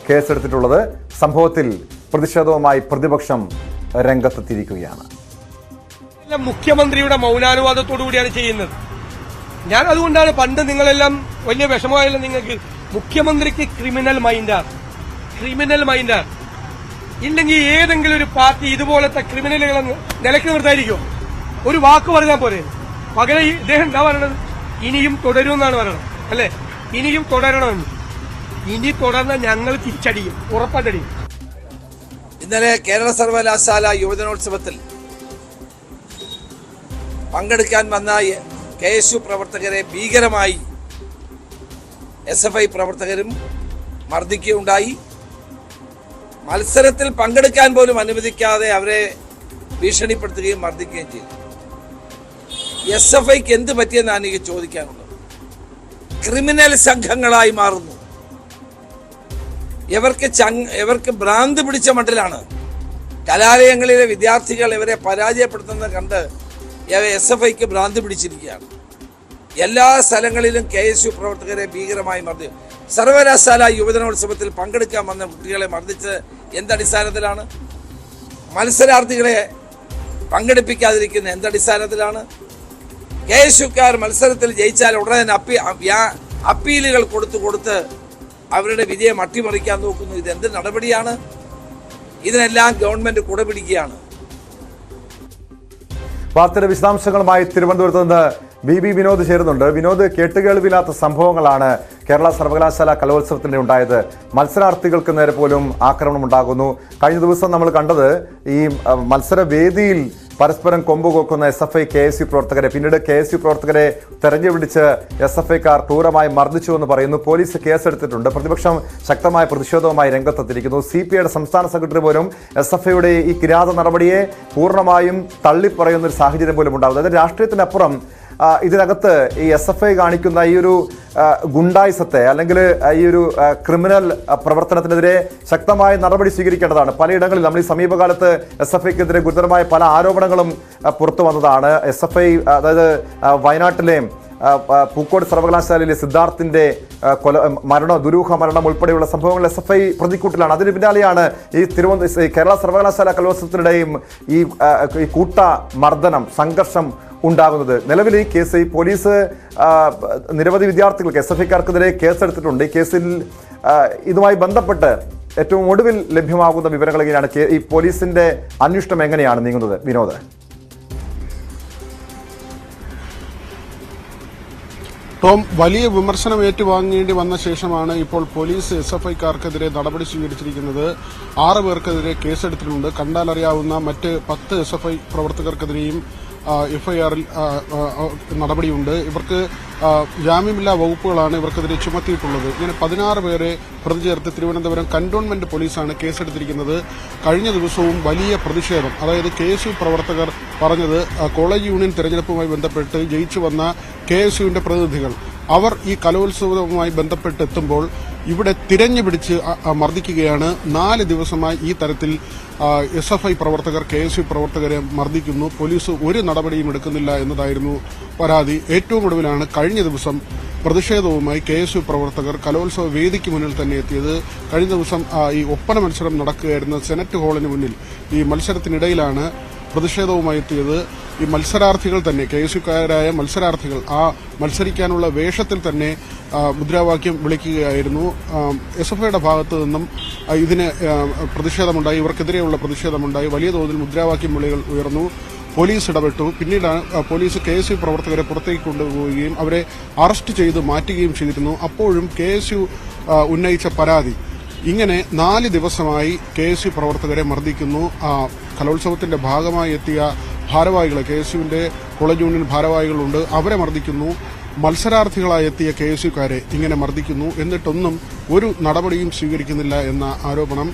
കേസെടുത്തിട്ടുള്ളത്. സംഭവത്തിൽ പ്രതിഷേധവുമായി പ്രതിപക്ഷം രംഗത്തെത്തിയിരിക്കുകയാണ്. മുഖ്യമന്ത്രിയുടെ മൗനാനുവാദത്തോടു കൂടിയാണ് ചെയ്യുന്നത്. ഞാൻ അതുകൊണ്ടാണ് പണ്ട് നിങ്ങളെല്ലാം വലിയ വിഷമമായല്ലോ നിങ്ങൾക്ക്. മുഖ്യമന്ത്രിക്ക് ക്രിമിനൽ മൈൻഡാണ്. ഇല്ലെങ്കിൽ ഏതെങ്കിലും ഒരു പാർട്ടി ഇതുപോലത്തെ ക്രിമിനലുകളെ നിലയ്ക്ക് നിർത്തായിരിക്കുമോ? ഒരു വാക്ക് പറഞ്ഞാൽ പോരെ. പകരം ഇദ്ദേഹം എന്താ പറയണത്? ഇനിയും തുടരുമെന്നാണ് പറയണത്, അല്ലെ? ഇനിയും തുടരണമെന്ന്. ഇനി തുടർന്ന് ഞങ്ങൾ തിരിച്ചടിയും, ഉറപ്പായിട്ടടിയും. ഇന്നലെ കേരള സർവകലാശാല യുവജനോത്സവത്തിൽ പങ്കെടുക്കാൻ വന്ന KSU പ്രവർത്തകരെ ഭീകരമായി SFI പ്രവർത്തകരും മർദ്ദിക്കുകയുണ്ടായി. മത്സരത്തിൽ പങ്കെടുക്കാൻ പോലും അനുവദിക്കാതെ അവരെ ഭീഷണിപ്പെടുത്തുകയും മർദ്ദിക്കുകയും ചെയ്തു. SFIക്ക് എന്ത് പറ്റിയെന്നാണ് എനിക്ക് ചോദിക്കാനുള്ളത്. ക്രിമിനൽ സംഘങ്ങളായി മാറുന്നു. ഇവർക്ക് ഭ്രാന്ത് പിടിച്ച മട്ടിലാണ്. കലാലയങ്ങളിലെ വിദ്യാർത്ഥികൾ ഇവരെ പരാജയപ്പെടുത്തുന്നത് കണ്ട് SFIക്ക് ഭ്രാന്ത് പിടിച്ചിരിക്കുകയാണ്. എല്ലാ സ്ഥലങ്ങളിലും KSU പ്രവർത്തകരെ ഭീകരമായി മർദ്ദിച്ചു. സർവകലാശാല യുവജനോത്സവത്തിൽ പങ്കെടുക്കാൻ വന്ന കുട്ടികളെ മർദ്ദിച്ച് എന്തടിസ്ഥാനത്തിലാണ്? മത്സരാർത്ഥികളെ പങ്കെടുപ്പിക്കാതിരിക്കുന്ന എന്തടിസ്ഥാനത്തിലാണ്? KSUക്കാർ മത്സരത്തിൽ ജയിച്ചാൽ ഉടനെ അപ്പീലുകൾ കൊടുത്ത് അവരുടെ വിജയം അട്ടിമറിക്കാൻ നോക്കുന്നു. ഇതെന്ത് നടപടിയാണ്? ഇതിനെല്ലാം ഗവൺമെന്റ് കുടപിടിക്കുകയാണ്. വാർത്തയുടെ വിശദാംശങ്ങളുമായി തിരുവനന്തപുരത്ത് നിന്ന് BB വിനോദ് ചേരുന്നുണ്ട്. വിനോദ്, കേട്ടുകേൾവില്ലാത്ത സംഭവങ്ങളാണ് കേരള സർവകലാശാല കലോത്സവത്തിൻ്റെ ഉണ്ടായത്. മത്സരാർത്ഥികൾക്ക് നേരെ പോലും ആക്രമണം ഉണ്ടാകുന്നു. കഴിഞ്ഞ ദിവസം നമ്മൾ കണ്ടത് ഈ മത്സരവേദിയിൽ പരസ്പരം കൊമ്പുകോക്കുന്ന SFI KSU പ്രവർത്തകരെ, പിന്നീട് KSU പ്രവർത്തകരെ തെരഞ്ഞുപിടിച്ച് SFIക്കാർ ക്രൂരമായി മർദ്ദിച്ചുവെന്ന് പറയുന്നു. പോലീസ് കേസെടുത്തിട്ടുണ്ട്. പ്രതിപക്ഷം ശക്തമായ പ്രതിഷേധവുമായി രംഗത്തെത്തിയിരിക്കുന്നു. CPIയുടെ സംസ്ഥാന സെക്രട്ടറി പോലും SFIയുടെ ഈ കിരാത നടപടിയെ പൂർണ്ണമായും തള്ളിപ്പറയുന്ന ഒരു സാഹചര്യം പോലും ഉണ്ടാകുന്നത്. അതായത് രാഷ്ട്രീയത്തിനപ്പുറം ഇതിനകത്ത് ഈ SFI കാണിക്കുന്ന ഈ ഒരു ഗുണ്ടായിസത്തെ അല്ലെങ്കിൽ ഈ ഒരു ക്രിമിനൽ പ്രവർത്തനത്തിനെതിരെ ശക്തമായ നടപടി സ്വീകരിക്കേണ്ടതാണ്. പലയിടങ്ങളിൽ നമ്മൾ ഈ സമീപകാലത്ത് SFIക്കെതിരെ ഗുരുതരമായ പല ആരോപണങ്ങളും പുറത്തു വന്നതാണ്. SFI, അതായത് വയനാട്ടിലെ പൂക്കോട് സർവകലാശാലയിലെ സിദ്ധാർത്ഥിന്റെ ദുരൂഹ മരണം ഉൾപ്പെടെയുള്ള സംഭവങ്ങൾ SFI പ്രതിക്കൂട്ടിലാണ്. അതിന് പിന്നാലെയാണ് ഈ കേരള സർവകലാശാല കലോത്സവത്തിനിടെയും ഈ കൂട്ട മർദ്ദനം, സംഘർഷം ഉണ്ടാകുന്നത്. നിലവിൽ ഈ കേസ് പോലീസ് നിരവധി വിദ്യാർത്ഥികൾക്ക് SFIക്കാർക്കെതിരെ കേസെടുത്തിട്ടുണ്ട്. ഈ കേസിൽ ഇതുമായി ബന്ധപ്പെട്ട് ഏറ്റവും ഒടുവിൽ ലഭ്യമാകുന്ന വിവരങ്ങൾ എങ്ങനെയാണ്? ഈ പോലീസിന്റെ അന്വേഷണം എങ്ങനെയാണ് നീങ്ങുന്നത് വിനോദ്? ടോം, വലിയ വിമർശനം ഏറ്റുവാങ്ങേണ്ടി വന്ന ശേഷമാണ് ഇപ്പോൾ പോലീസ് SFIക്കാർക്കെതിരെ നടപടി സ്വീകരിച്ചിരിക്കുന്നത്. 6 പേർക്കെതിരെ കേസെടുത്തിട്ടുണ്ട്. കണ്ടാലറിയാവുന്ന മറ്റ് 10 SFI പ്രവർത്തകർക്കെതിരെയും FIR-ൽ നടപടിയുണ്ട്. ഇവർക്ക് ജാമ്യമില്ലാ വകുപ്പുകളാണ് ഇവർക്കെതിരെ ചുമത്തിയിട്ടുള്ളത്. ഇങ്ങനെ 16 പേരെ പ്രതി ചേർത്ത് തിരുവനന്തപുരം കന്റോൺമെന്റ് പോലീസാണ് കേസെടുത്തിരിക്കുന്നത്. കഴിഞ്ഞ ദിവസവും വലിയ പ്രതിഷേധം, അതായത് KSU പ്രവർത്തകർ പറഞ്ഞത് കോളേജ് യൂണിയൻ തെരഞ്ഞെടുപ്പുമായി ബന്ധപ്പെട്ട് ജയിച്ചു വന്ന KSUവിന്റെ പ്രതിനിധികൾ അവർ ഈ കലോത്സവവുമായി ബന്ധപ്പെട്ടെത്തുമ്പോൾ ഇവിടെ തിരഞ്ഞുപിടിച്ച് മർദ്ദിക്കുകയാണ്. 4 ദിവസമായി ഈ തരത്തിൽ SFI പ്രവർത്തകർ KSU പ്രവർത്തകരെ മർദ്ദിക്കുന്നു. പോലീസ് ഒരു നടപടിയും എടുക്കുന്നില്ല എന്നതായിരുന്നു പരാതി. ഏറ്റവും ഒടുവിലാണ് കഴിഞ്ഞ ദിവസം പ്രതിഷേധവുമായി KSU പ്രവർത്തകർ കലോത്സവ വേദിക്ക് മുന്നിൽ തന്നെ എത്തിയത്. കഴിഞ്ഞ ദിവസം ഈ ഒപ്പന മത്സരം നടക്കുകയായിരുന്ന സെനറ്റ് ഹാളിന് മുന്നിൽ ഈ മത്സരത്തിനിടയിലാണ് പ്രതിഷേധവുമായി എത്തിയത്. ഈ മത്സരാർത്ഥികൾ തന്നെ, KSUക്കാരായ മത്സരാർത്ഥികൾ ആ മത്സരിക്കാനുള്ള വേഷത്തിൽ തന്നെ മുദ്രാവാക്യം വിളിക്കുകയായിരുന്നു. SFIയുടെ ഭാഗത്തു നിന്നും ഇതിന് പ്രതിഷേധമുണ്ടായി, ഇവർക്കെതിരെയുള്ള പ്രതിഷേധമുണ്ടായി. വലിയ തോതിൽ മുദ്രാവാക്യം വിളികൾ ഉയർന്നു. പോലീസ് ഇടപെട്ടു. പിന്നീട് പോലീസ് KSU പ്രവർത്തകരെ പുറത്തേക്ക് കൊണ്ടുപോവുകയും അവരെ അറസ്റ്റ് ചെയ്ത് മാറ്റുകയും ചെയ്തിരുന്നു. അപ്പോഴും KSU ഉന്നയിച്ച പരാതി ഇങ്ങനെ 4 ദിവസമായി KSU പ്രവർത്തകരെ മർദ്ദിക്കുന്നു. കലോത്സവത്തിന്റെ ഭാഗമായി എത്തിയ ഭാരവാഹികളെ, KSUവിന്റെ കോളേജ് യൂണിയൻ ഭാരവാഹികളുണ്ട്, അവരെ മർദ്ദിക്കുന്നു. മത്സരാർത്ഥികളായി എത്തിയ KSUക്കാരെ ഇങ്ങനെ മർദ്ദിക്കുന്നു. എന്നിട്ടൊന്നും ഒരു നടപടിയും സ്വീകരിക്കുന്നില്ല എന്ന ആരോപണം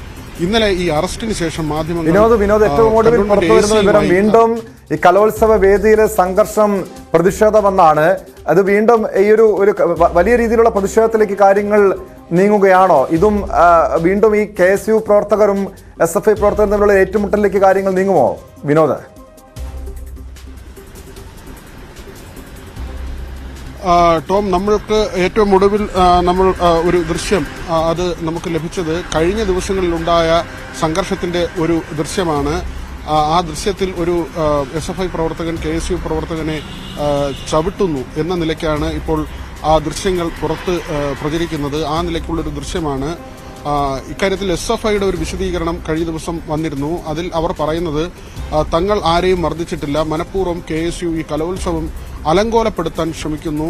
ഇന്നലെ ഈ അറസ്റ്റിന് ശേഷം മാധ്യമങ്ങൾ വിനോദ് ഏറ്റവും ഒടുവിൽ പുറത്തുവരുന്ന വിവരം വീണ്ടും ഈ കലോത്സവ വേദിയിലെ സംഘർഷം പ്രതിഷേധമെന്നാണ്. അത് വീണ്ടും ഈ ഒരു വലിയ രീതിയിലുള്ള പ്രതിഷേധത്തിലേക്ക് കാര്യങ്ങൾ നീങ്ങുകയാണോ? ഇതും വീണ്ടും ഈ KSU പ്രവർത്തകരും SFI പ്രവർത്തകരും തമ്മിലുള്ള ഏറ്റുമുട്ടലിലേക്ക് കാര്യങ്ങൾ നീങ്ങുമോ വിനോദ്? ടോം, നമ്മൾക്ക് ഏറ്റവും ഒടുവിൽ നമ്മൾ ഒരു ദൃശ്യം അത് നമുക്ക് ലഭിച്ചത് കഴിഞ്ഞ ദിവസങ്ങളിലുണ്ടായ സംഘർഷത്തിന്റെ ഒരു ദൃശ്യമാണ്. ആ ദൃശ്യത്തിൽ ഒരു SFI പ്രവർത്തകൻ KSU പ്രവർത്തകനെ ചവിട്ടുന്നു എന്ന നിലയ്ക്കാണ് ഇപ്പോൾ ആ ദൃശ്യങ്ങൾ പുറത്ത് പ്രചരിക്കുന്നത്. ആ നിലയ്ക്കുള്ളൊരു ദൃശ്യമാണ്. ഇക്കാര്യത്തിൽ SFIയുടെ ഒരു വിശദീകരണം കഴിഞ്ഞ ദിവസം വന്നിരുന്നു. അതിൽ അവർ പറയുന്നത് തങ്ങൾ ആരെയും മർദ്ദിച്ചിട്ടില്ല, മനഃപൂർവ്വം KSU ഈ കലോത്സവം അലങ്കോലപ്പെടുത്താൻ ശ്രമിക്കുന്നു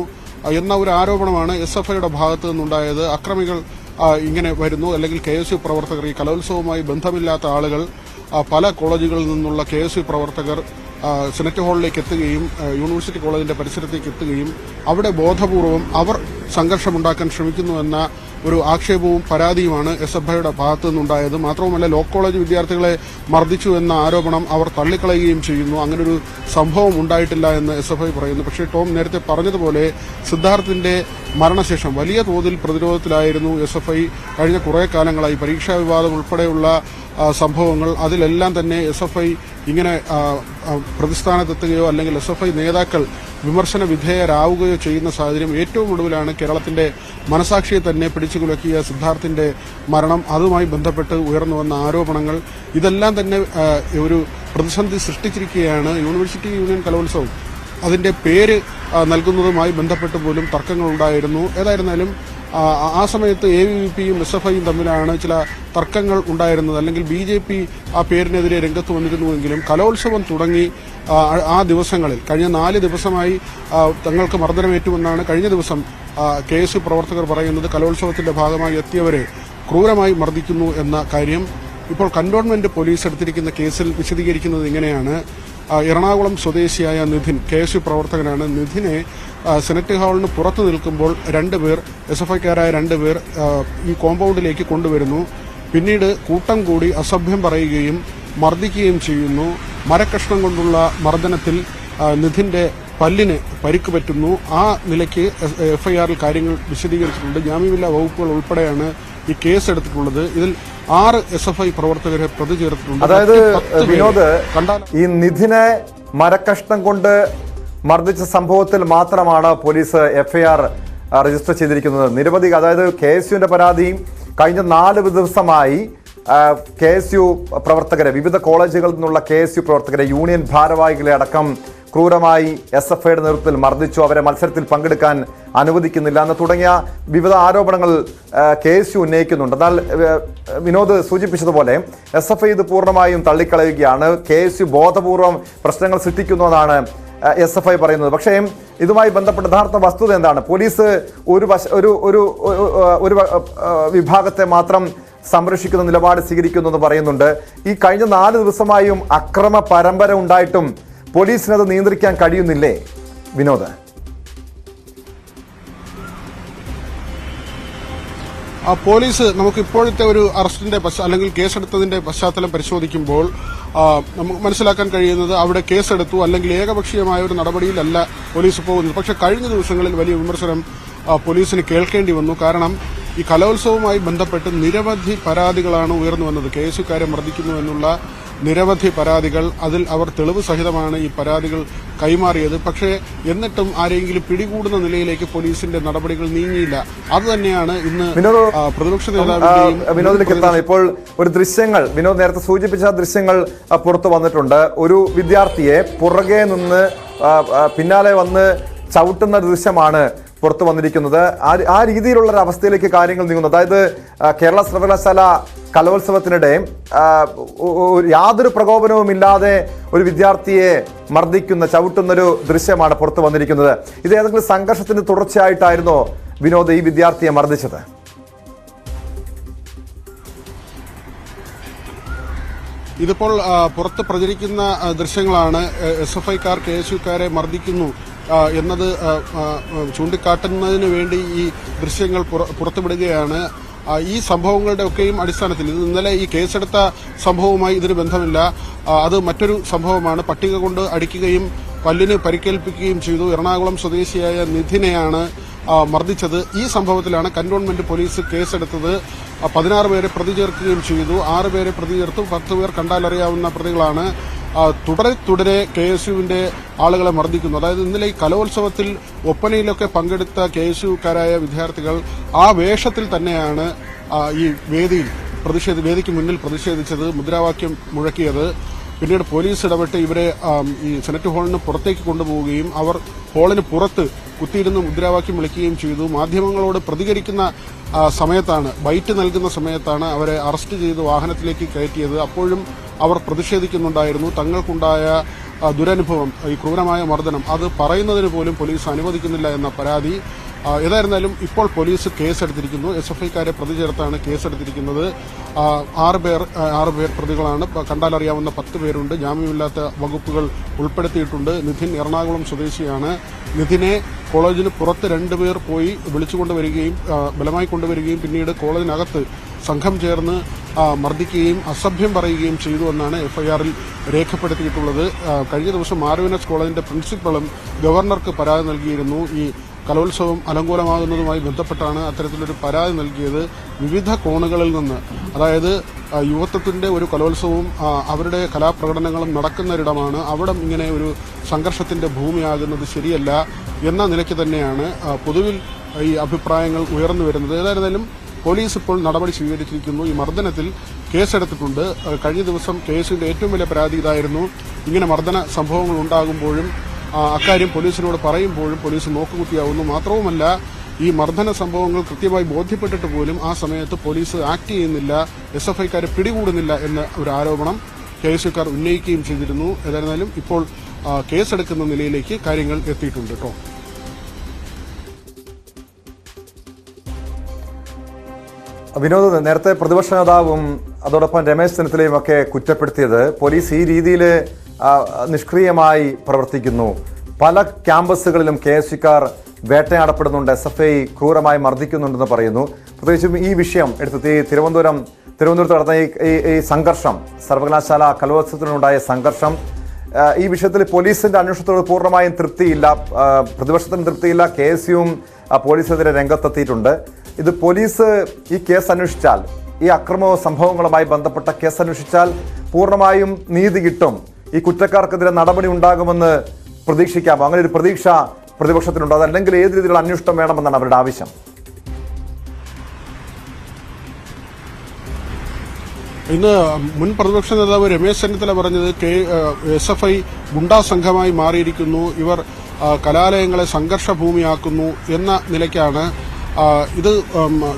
എന്ന ഒരു ആരോപണമാണ് SFIയുടെ ഭാഗത്തു നിന്നുണ്ടായത്. അക്രമികൾ ഇങ്ങനെ വരുന്നു, അല്ലെങ്കിൽ KSU പ്രവർത്തകർ, ഈ കലോത്സവവുമായി ബന്ധമില്ലാത്ത ആളുകൾ, പല കോളേജുകളിൽ നിന്നുള്ള KSU പ്രവർത്തകർ സെനറ്റ് ഹാളിലേക്ക് എത്തുകയും യൂണിവേഴ്സിറ്റി കോളേജിന്റെ പരിസരത്തേക്ക് എത്തുകയും അവിടെ ബോധപൂർവം അവർ സംഘർഷമുണ്ടാക്കാൻ ശ്രമിക്കുന്നുവെന്ന ഒരു ആക്ഷേപവും പരാതിയുമാണ് SFIയുടെ ഭാഗത്തു നിന്നുണ്ടായത്. മാത്രവുമല്ല, ലോ കോളേജ് വിദ്യാർത്ഥികളെ മർദ്ദിച്ചു എന്ന ആരോപണം അവർ തള്ളിക്കളയുകയും ചെയ്യുന്നു. അങ്ങനൊരു സംഭവം ഉണ്ടായിട്ടില്ല എന്ന് SFI പറയുന്നു. പക്ഷേ ടോം നേരത്തെ പറഞ്ഞതുപോലെ സിദ്ധാർത്ഥിന്റെ മരണശേഷം വലിയ തോതിൽ പ്രതിരോധത്തിലായിരുന്നു SFI കഴിഞ്ഞ കുറേ കാലങ്ങളായി. പരീക്ഷാ വിവാദം ഉൾപ്പെടെയുള്ള സംഭവങ്ങൾ, അതിലെല്ലാം തന്നെ SFI ഇങ്ങനെ പ്രതിസ്ഥാനത്തെത്തുകയോ അല്ലെങ്കിൽ SFI നേതാക്കൾ വിമർശന വിധേയരാവുകയോ ചെയ്യുന്ന സാഹചര്യം ഏറ്റവും ഒടുവിലാണ് കേരളത്തിന്റെ മനസാക്ഷിയെ തന്നെ പിടിച്ചുകുലക്കിയ സിദ്ധാർത്ഥിന്റെ മരണം. അതുമായി ബന്ധപ്പെട്ട് ഉയർന്നു വന്ന ആരോപണങ്ങൾ ഇതെല്ലാം തന്നെ ഒരു പ്രതിസന്ധി സൃഷ്ടിച്ചിരിക്കുകയാണ്. യൂണിവേഴ്സിറ്റി യൂണിയൻ കലോത്സവം അതിന്റെ പേര് നൽകുന്നതുമായി ബന്ധപ്പെട്ട് പോലും തർക്കങ്ങളുണ്ടായിരുന്നു. ഏതായിരുന്നാലും ആ സമയത്ത് ABVPയും SFIയും തമ്മിലാണ് ചില തർക്കങ്ങൾ ഉണ്ടായിരുന്നത്. അല്ലെങ്കിൽ BJP ആ പേരിനെതിരെ രംഗത്ത് വന്നിരുന്നുവെങ്കിലും കലോത്സവം തുടങ്ങി ആ ദിവസങ്ങളിൽ കഴിഞ്ഞ 4 ദിവസമായി തങ്ങൾക്ക് മർദ്ദനമേറ്റുമെന്നാണ് കഴിഞ്ഞ ദിവസം KSU പ്രവർത്തകർ പറയുന്നത്. കലോത്സവത്തിന്റെ ഭാഗമായി എത്തിയവരെ ക്രൂരമായി മർദ്ദിക്കുന്നു എന്ന കാര്യം ഇപ്പോൾ കന്റോൺമെന്റ് പോലീസ് എടുത്തിരിക്കുന്ന കേസിൽ വിശദീകരിക്കുന്നത് ഇങ്ങനെയാണ്. എറണാകുളം സ്വദേശിയായ നിധിൻ KSU പ്രവർത്തകനാണ്. നിധിനെ സെനറ്റ് ഹാളിന് പുറത്തു നിൽക്കുമ്പോൾ 2 പേർ, SFIക്കാരായ 2 പേർ ഈ കോമ്പൗണ്ടിലേക്ക് കൊണ്ടുവരുന്നു. പിന്നീട് കൂട്ടം കൂടി അസഭ്യം പറയുകയും മർദ്ദിക്കുകയും ചെയ്യുന്നു. മരക്കഷ്ണം കൊണ്ടുള്ള മർദ്ദനത്തിൽ നിധിന്റെ പല്ലിന് പരിക്ക് പറ്റുന്നു. ആ നിലയ്ക്ക് FIRൽ കാര്യങ്ങൾ വിശദീകരിച്ചിട്ടുണ്ട്. ജാമ്യമില്ലാ വകുപ്പുകൾ ഉൾപ്പെടെയാണ് ഈ കേസ് എടുത്തിട്ടുള്ളത്. ഇതിൽ 6 SFI പ്രവർത്തകരെ പ്രതി ചേർത്തിട്ടുണ്ട്. അതായത് വിനോദ്, ഈ നിധിനെ മരക്കഷ്ണം കൊണ്ട് മർദ്ദിച്ച സംഭവത്തിൽ മാത്രമാണ് പോലീസ് FIR രജിസ്റ്റർ ചെയ്തിരിക്കുന്നത്. നിരവധി, അതായത് KSUവിന്റെ പരാതി കഴിഞ്ഞ 4 ദിവസമായി KSU പ്രവർത്തകരെ, വിവിധ കോളേജുകളിൽ നിന്നുള്ള KSU പ്രവർത്തകരെ, യൂണിയൻ ഭാരവാഹികളെ അടക്കം ക്രൂരമായി SFIയുടെ നേതൃത്വത്തിൽ മർദ്ദിച്ചു, അവരെ മത്സരത്തിൽ പങ്കെടുക്കാൻ അനുവദിക്കുന്നില്ല എന്ന് തുടങ്ങിയ വിവിധ ആരോപണങ്ങൾ KSU ഉന്നയിക്കുന്നുണ്ട്. എന്നാൽ വിനോദ് സൂചിപ്പിച്ചതുപോലെ SFI ഇത് പൂർണ്ണമായും തള്ളിക്കളയുകയാണ്. KSU ബോധപൂർവം പ്രശ്നങ്ങൾ സൃഷ്ടിക്കുന്നതാണ് SFI പറയുന്നത്. പക്ഷേ ഇതുമായി ബന്ധപ്പെട്ട യഥാർത്ഥ വസ്തുത എന്താണ്? പോലീസ് ഒരു വിഭാഗത്തെ മാത്രം സംരക്ഷിക്കുന്ന നിലപാട് സ്വീകരിക്കുന്നു എന്ന് പറയുന്നുണ്ട്. ഈ കഴിഞ്ഞ 4 ദിവസമായും അക്രമ പരമ്പര ഉണ്ടായിട്ടും പോലീസിനത് നിയന്ത്രിക്കാൻ കഴിയുന്നില്ലേ വിനോദ്? പോലീസ് നമുക്ക് ഇപ്പോഴത്തെ ഒരു അറസ്റ്റിന്റെ അല്ലെങ്കിൽ കേസെടുത്തതിന്റെ പശ്ചാത്തലം പരിശോധിക്കുമ്പോൾ നമുക്ക് മനസ്സിലാക്കാൻ കഴിയുന്നത് അവിടെ കേസെടുത്തു അല്ലെങ്കിൽ ഏകപക്ഷീയമായ ഒരു നടപടിയിലല്ല പോലീസ് പോകുന്നത്. പക്ഷേ കഴിഞ്ഞ ദിവസങ്ങളിൽ വലിയ വിമർശനം പോലീസിന് കേൾക്കേണ്ടി വന്നു. കാരണം ഈ കലോത്സവവുമായി ബന്ധപ്പെട്ട് നിരവധി പരാതികളാണ് ഉയർന്നു വന്നത്. KSUക്കാരെ മർദ്ദിക്കുന്നു എന്നുള്ള നിരവധി പരാതികൾ. അതിൽ അവർ തെളിവ് സഹിതമാണ് ഈ പരാതികൾ കൈമാറിയത്. പക്ഷേ എന്നിട്ടും ആരെങ്കിലും പിടികൂടുന്ന നിലയിലേക്ക് പോലീസിന്റെ നടപടികൾ നീങ്ങിയില്ല. അത് തന്നെയാണ് ഇന്ന് പ്രതിപക്ഷ വിനോദിലേക്ക് എത്താണ്. ഇപ്പോൾ ഒരു ദൃശ്യങ്ങൾ വിനോദ് നേരത്തെ സൂചിപ്പിച്ച ദൃശ്യങ്ങൾ പുറത്തു വന്നിട്ടുണ്ട്. ഒരു വിദ്യാർത്ഥിയെ പുറകെ നിന്ന് പിന്നാലെ വന്ന് ചവിട്ടുന്ന ദൃശ്യമാണ് പുറത്തു വന്നിരിക്കുന്നത്. ആ രീതിയിലുള്ള ഒരു അവസ്ഥയിലേക്ക് കാര്യങ്ങൾ നീങ്ങുന്നു. അതായത് കേരള സർവകലാശാല കലോത്സവത്തിനിടെ യാതൊരു പ്രകോപനവുമില്ലാതെ ഒരു വിദ്യാർത്ഥിയെ ചവിട്ടുന്നൊരു ദൃശ്യമാണ് പുറത്തു വന്നിരിക്കുന്നത്. ഇത് ഏതെങ്കിലും സംഘർഷത്തിന് തുടർച്ചയായിട്ടായിരുന്നോ വിനോദ് ഈ വിദ്യാർത്ഥിയെ മർദ്ദിച്ചത്? ഇതിപ്പോൾ പുറത്ത് പ്രചരിക്കുന്ന ദൃശ്യങ്ങളാണ്. SFIക്കാർ KSUക്കാരെ മർദ്ദിക്കുന്നു എന്നത് ചൂണ്ടിക്കാട്ടുന്നതിന് വേണ്ടി ഈ ദൃശ്യങ്ങൾ പുറത്തുവിടുകയാണ്. ഈ സംഭവങ്ങളുടെ ഒക്കെയും അടിസ്ഥാനത്തിൽ ഇത് ഇന്നലെ ഈ കേസെടുത്ത സംഭവവുമായി ഇതിന് ബന്ധമില്ല. അത് മറ്റൊരു സംഭവമാണ്. പട്ടിക കൊണ്ട് അടിക്കുകയും പല്ലിന് പരിക്കേൽപ്പിക്കുകയും ചെയ്തു. എറണാകുളം സ്വദേശിയായ നിധിനെയാണ് മർദ്ദിച്ചത്. ഈ സംഭവത്തിലാണ് കന്റോൺമെന്റ് പോലീസ് കേസെടുത്തത്. 16 പേരെ പ്രതി ചേർക്കുകയും ചെയ്തു. 6 പേരെ പ്രതി ചേർത്തു. 10 പേർ കണ്ടാലറിയാവുന്ന പ്രതികളാണ്. തുടരെ KSUവിന്റെ ആളുകളെ മർദ്ദിക്കുന്നു. അതായത് ഇന്നലെ ഈ കലോത്സവത്തിൽ ഒപ്പനയിലൊക്കെ പങ്കെടുത്ത KSUക്കാരായ വിദ്യാർത്ഥികൾ ആ വേഷത്തിൽ തന്നെയാണ് ഈ വേദിക്ക് മുന്നിൽ പ്രതിഷേധിച്ചത്, മുദ്രാവാക്യം മുഴക്കിയത്. പിന്നീട് പോലീസ് ഇടപെട്ട് ഇവരെ ഈ സെനറ്റ് ഹാളിന് പുറത്തേക്ക് കൊണ്ടുപോവുകയും അവർ ഹാളിന് പുറത്ത് കുത്തിയിരുന്ന് മുദ്രാവാക്യം വിളിക്കുകയും ചെയ്തു. മാധ്യമങ്ങളോട് പ്രതികരിക്കുന്ന സമയത്താണ്, ബൈറ്റ് നൽകുന്ന സമയത്താണ് അവരെ അറസ്റ്റ് ചെയ്ത് വാഹനത്തിലേക്ക് കയറ്റിയത്. അപ്പോഴും അവർ പ്രതിഷേധിക്കുന്നുണ്ടായിരുന്നു. തങ്ങൾക്കുണ്ടായ ദുരനുഭവം, ഈ ക്രൂരമായ മർദ്ദനം, അത് പറയുന്നതിന് പോലും പോലീസ് അനുവദിക്കുന്നില്ല എന്ന പരാതി. ഏതായിരുന്നാലും ഇപ്പോൾ പോലീസ് കേസെടുത്തിരിക്കുന്നു. SFIക്കാരെ പ്രതി ചേർത്താണ് കേസെടുത്തിരിക്കുന്നത്. 6 പേർ പ്രതികളാണ്. കണ്ടാലറിയാവുന്ന 10 പേരുണ്ട്. ജാമ്യമില്ലാത്ത വകുപ്പുകൾ ഉൾപ്പെടുത്തിയിട്ടുണ്ട്. നിധിൻ എറണാകുളം സ്വദേശിയാണ്. നിധിനെ കോളേജിന് പുറത്ത് 2 പേർ പോയി വിളിച്ചുകൊണ്ടുവരികയും ബലമായി കൊണ്ടുവരികയും പിന്നീട് കോളേജിനകത്ത് സംഘം ചേർന്ന് മർദ്ദിക്കുകയും അസഭ്യം പറയുകയും ചെയ്തു എന്നാണ് FIRൽ രേഖപ്പെടുത്തിയിട്ടുള്ളത്. കഴിഞ്ഞ ദിവസം മാർവിനസ് കോളേജിന്റെ പ്രിൻസിപ്പളും ഗവർണർക്ക് പരാതി നൽകിയിരുന്നു. ഈ കലോത്സവം അലങ്കോലമാകുന്നതുമായി ബന്ധപ്പെട്ടാണ് അത്തരത്തിലൊരു പരാതി നൽകിയത്. വിവിധ കോണുകളിൽ നിന്ന്, അതായത് യുവത്വത്തിന്റെ ഒരു കലോത്സവവും അവരുടെ കലാപ്രകടനങ്ങളും നടക്കുന്നൊരിടമാണ്. അവിടെ ഇങ്ങനെ ഒരു സംഘർഷത്തിന്റെ ഭൂമിയാകുന്നത് ശരിയല്ല എന്ന നിലയ്ക്ക് തന്നെയാണ് പൊതുവിൽ ഈ അഭിപ്രായങ്ങൾ ഉയർന്നു വരുന്നത്. ഏതായിരുന്നാലും പോലീസ് ഇപ്പോൾ നടപടി സ്വീകരിച്ചിരിക്കുന്നു. ഈ മർദ്ദനത്തിൽ കേസെടുത്തിട്ടുണ്ട്. കഴിഞ്ഞ ദിവസം കേസിന്റെ ഏറ്റവും വലിയ പരാതി ഇതായിരുന്നു. ഇങ്ങനെ മർദ്ദന സംഭവങ്ങൾ ഉണ്ടാകുമ്പോഴും അക്കാര്യം പോലീസിനോട് പറയുമ്പോഴും പോലീസ് നോക്കുകുത്തിയാവുന്നു. മാത്രവുമല്ല, ഈ മർദ്ദന സംഭവങ്ങൾ കൃത്യമായി ബോധ്യപ്പെട്ടിട്ട് പോലും ആ സമയത്ത് പോലീസ് ആക്ട് ചെയ്യുന്നില്ല, SFIക്കാരെ പിടികൂടുന്നില്ല എന്ന ഒരു ആരോപണം KSUക്കാർ ഉന്നയിക്കുകയും ചെയ്തിരുന്നു. ഏതായിരുന്നാലും ഇപ്പോൾ കേസെടുക്കുന്ന നിലയിലേക്ക് കാര്യങ്ങൾ എത്തിയിട്ടുണ്ട് കേട്ടോ. വിനോദ്, നേരത്തെ പ്രതിപക്ഷ നേതാവും അതോടൊപ്പം രമേശ് ചെന്നിത്തലയും ഒക്കെ കുറ്റപ്പെടുത്തിയത് പോലീസ് ഈ രീതിയിൽ നിഷ്ക്രിയമായി പ്രവർത്തിക്കുന്നു. പല ക്യാമ്പസുകളിലും KSUക്കാർ വേട്ടയാടപ്പെടുന്നുണ്ട്, SFI ക്രൂരമായി മർദ്ദിക്കുന്നുണ്ടെന്ന് പറയുന്നു. പ്രത്യേകിച്ചും ഈ വിഷയം എടുത്ത് തിരുവനന്തപുരത്ത് നടന്ന ഈ സംഘർഷം, സർവകലാശാല കലോത്സവത്തിനുണ്ടായ സംഘർഷം, ഈ വിഷയത്തിൽ പോലീസിന്റെ അന്വേഷണത്തോട് പൂർണ്ണമായും തൃപ്തിയില്ല, പ്രതിപക്ഷത്തിന് തൃപ്തിയില്ല. KSUവും പോലീസിനെതിരെ രംഗത്തെത്തിയിട്ടുണ്ട്. ഇത് പോലീസ് ഈ കേസ് അന്വേഷിച്ചാൽ, ഈ അക്രമ സംഭവങ്ങളുമായി ബന്ധപ്പെട്ട കേസ് അന്വേഷിച്ചാൽ പൂർണ്ണമായും നീതി കിട്ടും, ഈ കുറ്റക്കാർക്കെതിരെ നടപടി ഉണ്ടാകുമെന്ന് പ്രതീക്ഷിക്കാം. അങ്ങനെ ഒരു പ്രതീക്ഷ പ്രതിപക്ഷത്തിനുണ്ട്. അതല്ലെങ്കിൽ ഏത് രീതിയിലുള്ള അന്വേഷണം വേണമെന്നാണ് അവരുടെ ആവശ്യം? ഇന്ന് മുൻ പ്രതിപക്ഷ നേതാവ് രമേശ് ചെന്നിത്തല പറഞ്ഞത് SFI ഗുണ്ടാ സംഘമായി മാറിയിരിക്കുന്നു, ഇവർ കലാലയങ്ങളെ സംഘർഷ ഭൂമിയാക്കുന്നു എന്ന നിലയ്ക്കാണ്. ഇത്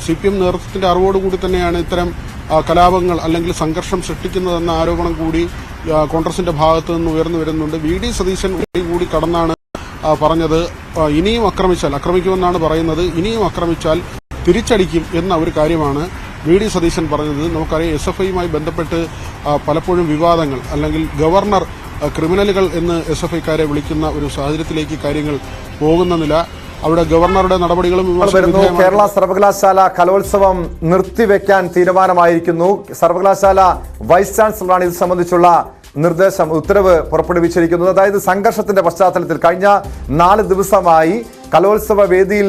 CPM നേതൃത്വത്തിന്റെ അറിവോടുകൂടി തന്നെയാണ് ഇത്തരം കലാപങ്ങൾ അല്ലെങ്കിൽ സംഘർഷം സൃഷ്ടിക്കുന്നതെന്ന ആരോപണം കൂടി കോൺഗ്രസിന്റെ ഭാഗത്തു നിന്ന് ഉയർന്നു വരുന്നുണ്ട്. VD സതീശൻ കൂടി കടന്നാണ് പറഞ്ഞത്. ഇനിയും ആക്രമിക്കുമെന്നാണ് പറയുന്നത്. ഇനിയും ആക്രമിച്ചാൽ തിരിച്ചടിക്കും എന്ന ഒരു കാര്യമാണ് VD സതീശൻ പറഞ്ഞത്. നമുക്കറിയാം, SFIയുമായി ബന്ധപ്പെട്ട് പലപ്പോഴും വിവാദങ്ങൾ, അല്ലെങ്കിൽ ഗവർണർ ക്രിമിനലുകൾ എന്ന് SFIക്കാരെ വിളിക്കുന്ന ഒരു സാഹചര്യത്തിലേക്ക് കാര്യങ്ങൾ പോകുന്ന നില, അവിടെ ഗവർണറുടെ നടപടികളും കേരള സർവകലാശാല കലോത്സവം നിർത്തിവെക്കാൻ തീരുമാനമായിരിക്കുന്നു. സർവകലാശാല വൈസ് ചാൻസലറാണ് ഇത് സംബന്ധിച്ചുള്ള ഉത്തരവ് പുറപ്പെടുവിച്ചിരിക്കുന്നത്. അതായത് സംഘർഷത്തിന്റെ പശ്ചാത്തലത്തിൽ കഴിഞ്ഞ 4 ദിവസമായി കലോത്സവ വേദിയിൽ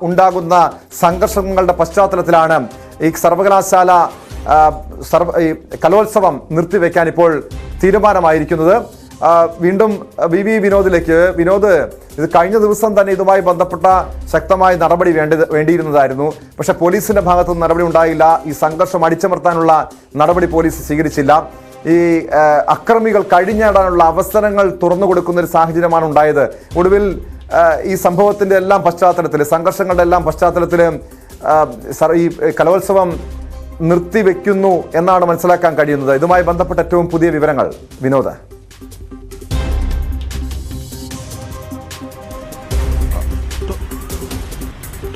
ഉണ്ടാകുന്ന സംഘർഷങ്ങളുടെ പശ്ചാത്തലത്തിലാണ് ഈ സർവകലാശാല കലോത്സവം നിർത്തിവെക്കാൻ ഇപ്പോൾ തീരുമാനമായിരിക്കുന്നത്. വീണ്ടും VV വിനോദിലേക്ക്. വിനോദ്, ഇത് കഴിഞ്ഞ ദിവസം തന്നെ ഇതുമായി ബന്ധപ്പെട്ട ശക്തമായ നടപടി വേണ്ടിയിരുന്നതായിരുന്നു. പക്ഷെ പോലീസിന്റെ ഭാഗത്തുനിന്ന് നടപടി ഉണ്ടായില്ല. ഈ സംഘർഷം അടിച്ചമർത്താനുള്ള നടപടി പോലീസ് സ്വീകരിച്ചില്ല. ഈ അക്രമികൾ കഴിഞ്ഞാടാനുള്ള അവസരങ്ങൾ തുറന്നു കൊടുക്കുന്ന ഒരു സാഹചര്യമാണ് ഉണ്ടായത്. ഒടുവിൽ ഈ സംഭവത്തിന്റെ എല്ലാം പശ്ചാത്തലത്തിൽ, സംഘർഷങ്ങളുടെ എല്ലാം പശ്ചാത്തലത്തിൽ ഈ കലോത്സവം നിർത്തിവെക്കുന്നു എന്നാണ് മനസ്സിലാക്കാൻ കഴിയുന്നത്. ഇതുമായി ബന്ധപ്പെട്ട ഏറ്റവും പുതിയ വിവരങ്ങൾ വിനോദ്.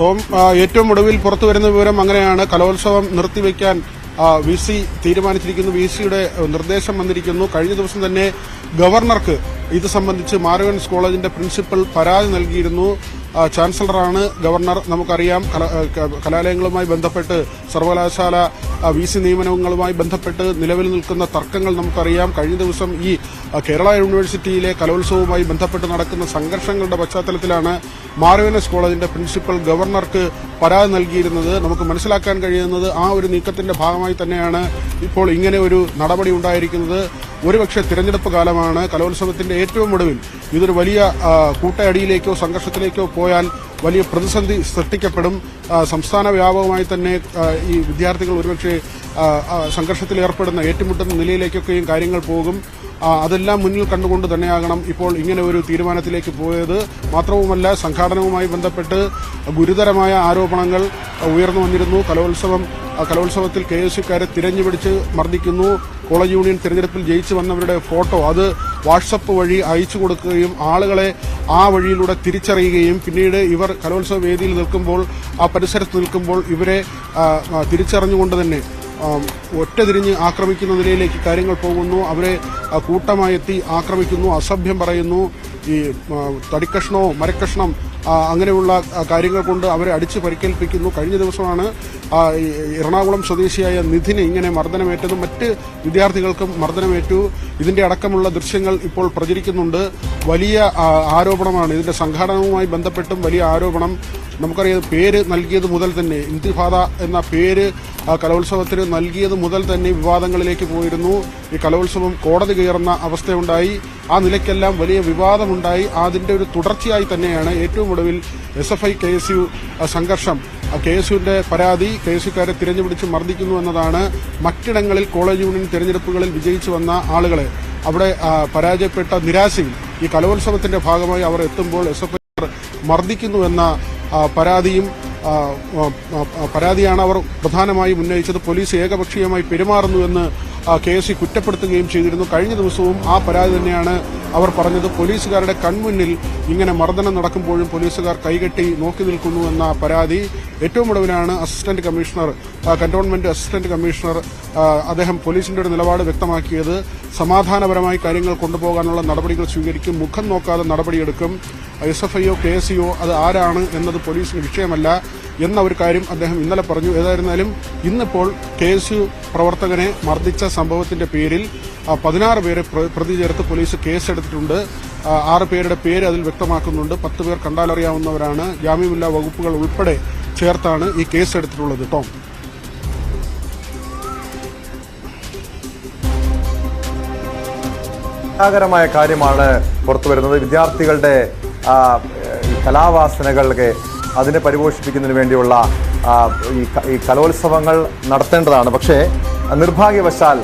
ടോം, ഏറ്റവും ഒടുവിൽ പുറത്തു വരുന്ന വിവരം അങ്ങനെയാണ്. കലോത്സവം നിർത്തിവെക്കാൻ VC തീരുമാനിച്ചിരിക്കുന്നു. VCയുടെ നിർദ്ദേശം വന്നിരിക്കുന്നു. കഴിഞ്ഞ ദിവസം തന്നെ ഗവർണർക്ക് ഇത് സംബന്ധിച്ച് മാർഗൻസ് കോളേജിന്റെ പ്രിൻസിപ്പൽ പരാതി നൽകിയിരുന്നു. ചാൻസലറാണ് ഗവർണർ. നമുക്കറിയാം, കലാലയങ്ങളുമായി ബന്ധപ്പെട്ട് സർവകലാശാല VC നിയമനങ്ങളുമായി ബന്ധപ്പെട്ട് നിലവിൽ നിൽക്കുന്ന തർക്കങ്ങൾ നമുക്കറിയാം. കഴിഞ്ഞ ദിവസം ഈ കേരള യൂണിവേഴ്സിറ്റിയിലെ കലോത്സവവുമായി ബന്ധപ്പെട്ട് നടക്കുന്ന സംഘർഷങ്ങളുടെ പശ്ചാത്തലത്തിലാണ് മാർഗൻസ് കോളേജിന്റെ പ്രിൻസിപ്പൽ ഗവർണർക്ക് പരാതി നൽകിയിരുന്നത്. നമുക്ക് മനസ്സിലാക്കാൻ കഴിയുന്നത് ആ ഒരു നീക്കത്തിന്റെ ഭാഗമായി തന്നെയാണ് ഇപ്പോൾ ഇങ്ങനെ ഒരു നടപടി ഉണ്ടായിരിക്കുന്നത്. ഒരുപക്ഷെ തിരഞ്ഞെടുപ്പ് കാലമാണ്. കലോത്സവത്തിന്റെ ഏറ്റവും ഒടുവിൽ ഇതൊരു വലിയ കൂട്ടയടിയിലേക്കോ സംഘർഷത്തിലേക്കോ പോയാൽ വലിയ പ്രതിസന്ധി സൃഷ്ടിക്കപ്പെടും. സംസ്ഥാന വ്യാപകമായി തന്നെ ഈ വിദ്യാർത്ഥികൾ ഒരുപക്ഷെ സംഘർഷത്തിൽ ഏർപ്പെടുന്ന, ഏറ്റുമുട്ടുന്ന നിലയിലേക്കൊക്കെയും കാര്യങ്ങൾ പോകും. അതെല്ലാം മുന്നിൽ കണ്ടുകൊണ്ട് തന്നെയാകണം ഇപ്പോൾ ഇങ്ങനെ ഒരു തീരുമാനത്തിലേക്ക് പോയത്. മാത്രവുമല്ല, സംഘാടനവുമായി ബന്ധപ്പെട്ട് ഗുരുതരമായ ആരോപണങ്ങൾ ഉയർന്നു വന്നിരുന്നു. കലോത്സവത്തിൽ KSUക്കാരെ തിരഞ്ഞുപിടിച്ച് മർദ്ദിക്കുന്നു. കോളേജ് യൂണിയൻ തിരഞ്ഞെടുപ്പിൽ ജയിച്ചു വന്നവരുടെ ഫോട്ടോ അത് വാട്സപ്പ് വഴി അയച്ചു കൊടുക്കുകയും ആളുകളെ ആ വഴിയിലൂടെ തിരിച്ചറിയുകയും പിന്നീട് ഇവർ കലോത്സവ വേദിയിൽ നിൽക്കുമ്പോൾ, ആ പരിസരത്ത് നിൽക്കുമ്പോൾ ഇവരെ തിരിച്ചറിഞ്ഞുകൊണ്ട് തന്നെ ഒറ്റതിരിഞ്ഞ് ആക്രമിക്കുന്ന നിലയിലേക്ക് കാര്യങ്ങൾ പോകുന്നു. അവരെ കൂട്ടമായെത്തി ആക്രമിക്കുന്നു, അസഭ്യം പറയുന്നു. ഈ തടിക്കഷ്ണമോ മരക്കഷ്ണം അങ്ങനെയുള്ള കാര്യങ്ങൾ കൊണ്ട് അവരെ അടിച്ച് പരിക്കേൽപ്പിക്കുന്നു. കഴിഞ്ഞ ദിവസമാണ് എറണാകുളം സ്വദേശിയായ നിധിന് ഇങ്ങനെ മർദ്ദനമേറ്റതും മറ്റ് വിദ്യാർത്ഥികൾക്കും മർദ്ദനമേറ്റു. ഇതിന്റെ അടക്കമുള്ള ദൃശ്യങ്ങൾ ഇപ്പോൾ പ്രചരിക്കുന്നുണ്ട്. വലിയ ആരോപണമാണ്. ഇതിന്റെ സംഘാടനവുമായി ബന്ധപ്പെട്ടും വലിയ ആരോപണം. നമുക്കറിയാം, പേര് നൽകിയത് മുതൽ തന്നെ, ഇന്തിഫാദ എന്ന പേര് കലോത്സവത്തിന് നൽകിയത് മുതൽ തന്നെ വിവാദങ്ങളിലേക്ക് പോയിരുന്നു. ഈ കലോത്സവം കോടതി കയറുന്ന അവസ്ഥയുണ്ടായി. ആ നിലയ്ക്കെല്ലാം വലിയ വിവാദമുണ്ടായി. അതിന്റെ ഒരു തുടർച്ചയായി തന്നെയാണ് ഏറ്റവും ഒടുവിൽ SFI KSU സംഘർഷം. KSUവിന്റെ പരാതി, KSUക്കാരെ തിരഞ്ഞുപിടിച്ച് മർദ്ദിക്കുന്നു എന്നതാണ്. മറ്റിടങ്ങളിൽ കോളേജ് യൂണിയൻ തിരഞ്ഞെടുപ്പുകളിൽ വിജയിച്ചു വന്ന ആളുകളെ അവിടെ പരാജയപ്പെട്ട നിരാശയിൽ ഈ കലോത്സവത്തിന്റെ ഭാഗമായി അവർ എത്തുമ്പോൾ SFI മർദ്ദിക്കുന്നു എന്ന പരാതിയാണ് അവർ പ്രധാനമായും ഉന്നയിച്ചത്. പോലീസ് ഏകപക്ഷീയമായി പെരുമാറുന്നുവെന്ന് KSU കുറ്റപ്പെടുത്തുകയും ചെയ്തിരുന്നു. കഴിഞ്ഞ ദിവസവും ആ പരാതി തന്നെയാണ് അവർ പറഞ്ഞത്. പോലീസുകാരുടെ കൺമുന്നിൽ ഇങ്ങനെ മർദ്ദനം നടക്കുമ്പോഴും പോലീസുകാർ കൈകെട്ടി നോക്കി നിൽക്കുന്നു എന്ന പരാതി. ഏറ്റവും ഒടുവിലാണ് assistant commissioner, cantonment assistant commissioner, അദ്ദേഹം പോലീസിന്റെ ഒരു നിലപാട് വ്യക്തമാക്കിയത്. സമാധാനപരമായി കാര്യങ്ങൾ കൊണ്ടുപോകാനുള്ള നടപടികൾ സ്വീകരിക്കും, മുഖം നോക്കാതെ നടപടിയെടുക്കും. SFIയോ KSUയോ അത് ആരാണ് എന്നത് പോലീസിന് വിഷയമല്ല എന്ന ഒരു കാര്യം അദ്ദേഹം ഇന്നലെ പറഞ്ഞു. ഏതായിരുന്നാലും ഇന്നിപ്പോൾ KSU പ്രവർത്തകനെ മർദ്ദിച്ച സംഭവത്തിന്റെ പേരിൽ 16 പേരെ പ്രതി ചേർത്ത് പോലീസ് കേസെടുത്തിട്ടുണ്ട്. 6 പേരുടെ പേര് അതിൽ വ്യക്തമാക്കുന്നുണ്ട്. 10 പേർ കണ്ടാലറിയാവുന്നവരാണ്. ജാമ്യമില്ലാ വകുപ്പുകൾ ഉൾപ്പെടെ ചേർത്താണ് ഈ കേസെടുത്തിട്ടുള്ളത്. ടോം, ായ കാര്യമാണ് പുറത്തുവരുന്നത്. വിദ്യാർത്ഥികളുടെ കലാവാസനകൾക്ക് അതിനെ പരിപോഷിപ്പിക്കുന്നതിന് വേണ്ടിയുള്ള ഈ കലോത്സവങ്ങൾ നടത്തേണ്ടതാണ്. പക്ഷേ നിർഭാഗ്യവശാൽ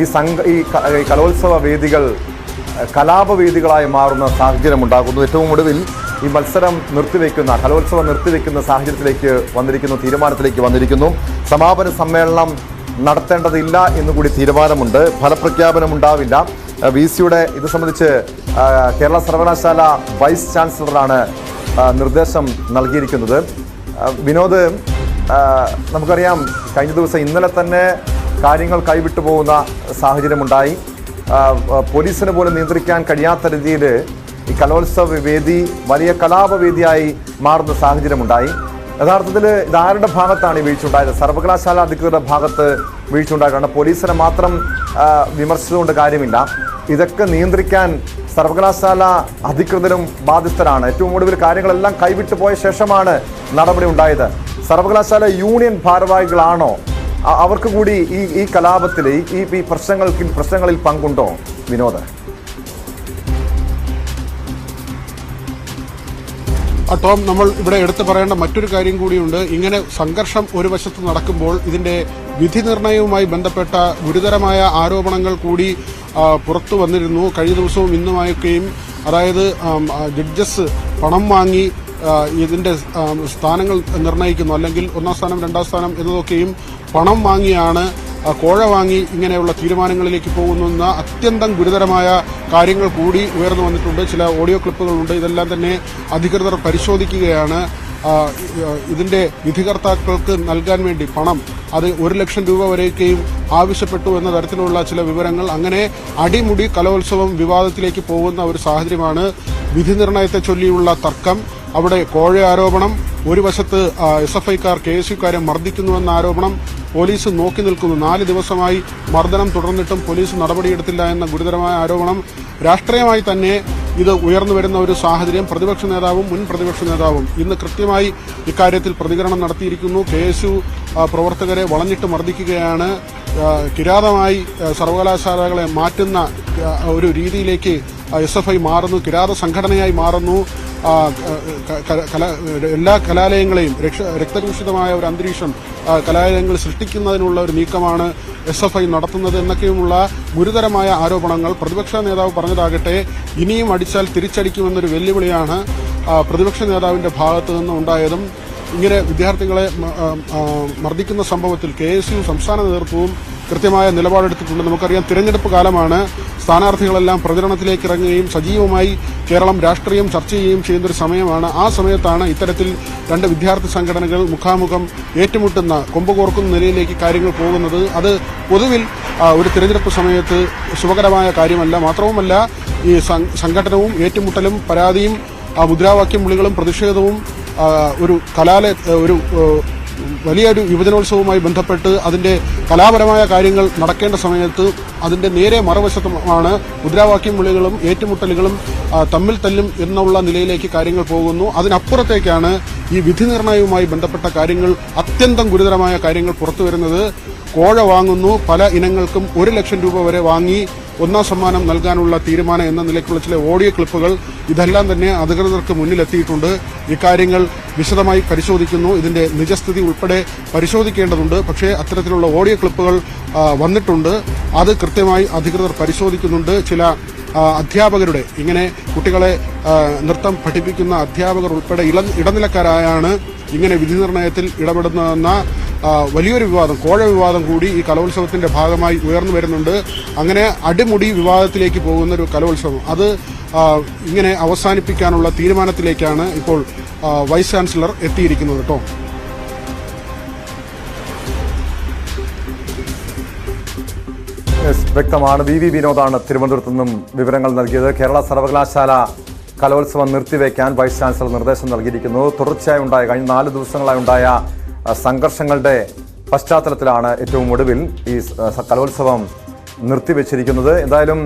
ഈ കലോത്സവ വേദികൾ കലാപവേദികളായി മാറുന്ന സാഹചര്യം ഉണ്ടാകുന്നു. ഏറ്റവും ഒടുവിൽ ഈ മത്സരം കലോത്സവം നിർത്തിവെക്കുന്ന സാഹചര്യത്തിലേക്ക് തീരുമാനത്തിലേക്ക് വന്നിരിക്കുന്നു. സമാപന സമ്മേളനം നടത്തേണ്ടതില്ല എന്നുകൂടി തീരുമാനമുണ്ട്. ഫലപ്രഖ്യാപനം ഉണ്ടാവില്ല. VCയുടെ ഇത് സംബന്ധിച്ച് കേരള സർവകലാശാല വൈസ് ചാൻസലറാണ് നിർദ്ദേശം നൽകിയിരിക്കുന്നത്. വിനോദ്, നമുക്കറിയാം, കഴിഞ്ഞ ദിവസം ഇന്നലെ തന്നെ കാര്യങ്ങൾ കൈവിട്ടു പോകുന്ന സാഹചര്യമുണ്ടായി. പോലീസിന് പോലും നിയന്ത്രിക്കാൻ കഴിയാത്ത രീതിയിൽ ഈ കലോത്സവ വേദി വലിയ കലാപവേദിയായി മാറുന്ന സാഹചര്യമുണ്ടായി. യഥാർത്ഥത്തിൽ ഇതാരുടെ ഭാഗത്താണ് ഈ വീഴ്ച ഉണ്ടായത്? സർവകലാശാല അധികൃതരുടെ ഭാഗത്ത് വീഴ്ച ഉണ്ടായിട്ടാണ്. പോലീസിനെ മാത്രം വിമർശിച്ചുകൊണ്ട് കാര്യമില്ല. ഇതൊക്കെ നിയന്ത്രിക്കാൻ സർവകലാശാല അധികൃതരും ബാധ്യസ്ഥരാണ്. ഏറ്റവും ഒടുവിൽ കാര്യങ്ങളെല്ലാം കൈവിട്ടു പോയ ശേഷമാണ് നടപടി ഉണ്ടായത്. സർവകലാശാല യൂണിയൻ ഭാരവാഹികളാണോ? അവർക്ക് കൂടി ഈ കലാപത്തിൽ ഈ പ്രശ്നങ്ങളിൽ പങ്കുണ്ടോ വിനോദ്? ടോം, നമ്മൾ ഇവിടെ എടുത്തു പറയേണ്ട മറ്റൊരു കാര്യം കൂടിയുണ്ട്. ഇങ്ങനെ സംഘർഷം ഒരു വശത്ത് നടക്കുമ്പോൾ ഇതിന്റെ വിധി നിർണയവുമായി ബന്ധപ്പെട്ട ഗുരുതരമായ ആരോപണങ്ങൾ കൂടി പുറത്തു വന്നിരുന്നു. കഴിഞ്ഞ ദിവസവും ഇന്നുമായൊക്കെയും, അതായത് ജഡ്ജസ് പണം വാങ്ങി ഇതിന്റെ സ്ഥാനങ്ങൾ നിർണ്ണയിക്കുന്നു, അല്ലെങ്കിൽ ഒന്നാം സ്ഥാനം രണ്ടാം സ്ഥാനം എന്നതൊക്കെയും പണം വാങ്ങിയാണ്, കോഴ വാങ്ങി ഇങ്ങനെയുള്ള തീരുമാനങ്ങളിലേക്ക് പോകുന്ന അത്യന്തം ഗുരുതരമായ കാര്യങ്ങൾ കൂടി ഉയർന്നു വന്നിട്ടുണ്ട്. ചില ഓഡിയോ ക്ലിപ്പുകളുണ്ട്. ഇതെല്ലാം തന്നെ അധികൃതർ പരിശോധിക്കുകയാണ്. ഇതിന്റെ വിധികർത്താക്കൾക്ക് നൽകാൻ വേണ്ടി പണം, അത് 1 ലക്ഷം രൂപ വരെയൊക്കെയും ആവശ്യപ്പെട്ടു എന്ന തരത്തിലുള്ള ചില വിവരങ്ങൾ. അങ്ങനെ അടിമുടി കലോത്സവം വിവാദത്തിലേക്ക് പോകുന്ന ഒരു സാഹചര്യമാണ്. വിധി നിർണയത്തെ ചൊല്ലിയുള്ള തർക്കം, അവിടെ കോഴ ആരോപണം, ഒരു വശത്ത് SFIക്കാർ KSUക്കാരെ മർദ്ദിക്കുന്നുവെന്ന ആരോപണം, പോലീസ് നോക്കി നിൽക്കുന്നു. 4 ദിവസമായി മർദ്ദനം തുടർന്നിട്ടും പോലീസ് നടപടിയെടുത്തില്ല എന്ന ഗുരുതരമായ ആരോപണം. രാഷ്ട്രീയമായി തന്നെ ഇത് ഉയർന്നു വരുന്ന ഒരു സാഹചര്യം. പ്രതിപക്ഷ നേതാവും മുൻ പ്രതിപക്ഷ നേതാവും ഇന്ന് കൃത്യമായി ഇക്കാര്യത്തിൽ പ്രതികരണം നടത്തിയിരിക്കുന്നു. KSU പ്രവർത്തകരെ വളഞ്ഞിട്ട് മർദ്ദിക്കുകയാണ്, കിരാതമായി സർവകലാശാലകളെ മാറ്റുന്ന ഒരു രീതിയിലേക്ക് SFI മാറുന്നു, കിരാത സംഘടനയായി മാറുന്നു. എല്ലാ കലാലയങ്ങളെയും രക്തരൂഷിതമായ ഒരു അന്തരീക്ഷം കലാലയങ്ങൾ സൃഷ്ടിക്കുന്നതിനുള്ള ഒരു നീക്കമാണ് SFI നടത്തുന്നത് എന്നൊക്കെയുമുള്ള ഗുരുതരമായ ആരോപണങ്ങൾ. പ്രതിപക്ഷ നേതാവ് പറഞ്ഞതാകട്ടെ, ഇനിയും അടിച്ചാൽ തിരിച്ചടിക്കുമെന്നൊരു വെല്ലുവിളിയാണ് പ്രതിപക്ഷ നേതാവിന്റെ ഭാഗത്തു നിന്ന് ഉണ്ടായതും. ഇങ്ങനെ വിദ്യാർത്ഥികളെ മർദ്ദിക്കുന്ന സംഭവത്തിൽ KSU സംസ്ഥാന നേതൃത്വവും കൃത്യമായ നിലപാടെടുത്തിട്ടുണ്ട്. നമുക്കറിയാം, തിരഞ്ഞെടുപ്പ് കാലമാണ്. സ്ഥാനാർത്ഥികളെല്ലാം പ്രചരണത്തിലേക്ക് ഇറങ്ങുകയും സജീവമായി കേരളം രാഷ്ട്രീയം ചർച്ച ചെയ്യുകയും ചെയ്യുന്നൊരു സമയമാണ്. ആ സമയത്താണ് ഇത്തരത്തിൽ 2 വിദ്യാർത്ഥി സംഘടനകൾ മുഖാമുഖം ഏറ്റുമുട്ടുന്ന, കൊമ്പ് കോർക്കുന്ന നിലയിലേക്ക് കാര്യങ്ങൾ പോകുന്നത്. അത് പൊതുവിൽ ഒരു തിരഞ്ഞെടുപ്പ് സമയത്ത് ശുഭകരമായ കാര്യമല്ല. മാത്രവുമല്ല, ഈ സംഘടനവും ഏറ്റുമുട്ടലും പരാതിയും മുദ്രാവാക്യം വിളികളും പ്രതിഷേധവും ഒരു വലിയൊരു യുവജനോത്സവവുമായി ബന്ധപ്പെട്ട് അതിന്റെ കലാപരമായ കാര്യങ്ങൾ നടക്കേണ്ട സമയത്ത് അതിന്റെ നേരെ മറുവശത്തുമാണ് മുദ്രാവാക്യം വിളികളും ഏറ്റുമുട്ടലുകളും തമ്മിൽ തല്ലും എന്നുള്ള നിലയിലേക്ക് കാര്യങ്ങൾ പോകുന്നു. അതിനപ്പുറത്തേക്കാണ് ഈ വിധി നിർണയവുമായി ബന്ധപ്പെട്ട കാര്യങ്ങൾ, അത്യന്തം ഗുരുതരമായ കാര്യങ്ങൾ പുറത്തുവരുന്നത്. കോഴ വാങ്ങുന്നു, പല ഇനങ്ങൾക്കും 1 ലക്ഷം രൂപ വരെ വാങ്ങി ഒന്നാം സമ്മാനം നൽകാനുള്ള തീരുമാനം എന്ന നിലയ്ക്കുള്ള ചില ഓഡിയോ ക്ലിപ്പുകൾ, ഇതെല്ലാം തന്നെ അധികൃതർക്ക് മുന്നിലെത്തിയിട്ടുണ്ട്. ഇക്കാര്യങ്ങൾ വിശദമായി പരിശോധിക്കുന്നു. ഇതിന്റെ നിജസ്ഥിതി ഉൾപ്പെടെ പരിശോധിക്കേണ്ടതുണ്ട്. പക്ഷേ അത്തരത്തിലുള്ള ഓഡിയോ ക്ലിപ്പുകൾ വന്നിട്ടുണ്ട്. അത് കൃത്യമായി അധികൃതർ പരിശോധിക്കുന്നുണ്ട്. ചില അധ്യാപകരുടെ, ഇങ്ങനെ കുട്ടികളെ നൃത്തം പഠിപ്പിക്കുന്ന അധ്യാപകർ ഉൾപ്പെടെ ഇടനിലക്കാരായാണ് ഇങ്ങനെ വിധി നിർണയത്തിൽ ഇടപെടുന്നതെന്ന വലിയൊരു വിവാദം, കോഴ വിവാദം കൂടി ഈ കലോത്സവത്തിന്റെ ഭാഗമായി ഉയർന്നു വരുന്നുണ്ട്. അങ്ങനെ അടിമുടി വിവാദത്തിലേക്ക് പോകുന്ന ഒരു കലോത്സവം, അത് ഇങ്ങനെ അവസാനിപ്പിക്കാനുള്ള തീരുമാനത്തിലേക്കാണ് ഇപ്പോൾ വൈസ് ചാൻസലർ എത്തിയിരിക്കുന്നത്. കേട്ടോ, വ്യക്തമാണ്. VV വിനോദാണ് തിരുവനന്തപുരത്ത് നിന്നും വിവരങ്ങൾ നൽകിയത്. കേരള സർവകലാശാല കലോത്സവം നിർത്തിവെക്കാൻ വൈസ് ചാൻസലർ നിർദ്ദേശം നൽകിയിരിക്കുന്നു. തുടർച്ചയായി ഉണ്ടായ, കഴിഞ്ഞ 4 ദിവസങ്ങളായി ഉണ്ടായ സംഘർഷങ്ങളുടെ പശ്ചാത്തലത്തിലാണ് ഏറ്റവും ഒടുവിൽ ഈ കലോത്സവം നിർത്തിവെച്ചിരിക്കുന്നത്. എന്തായാലും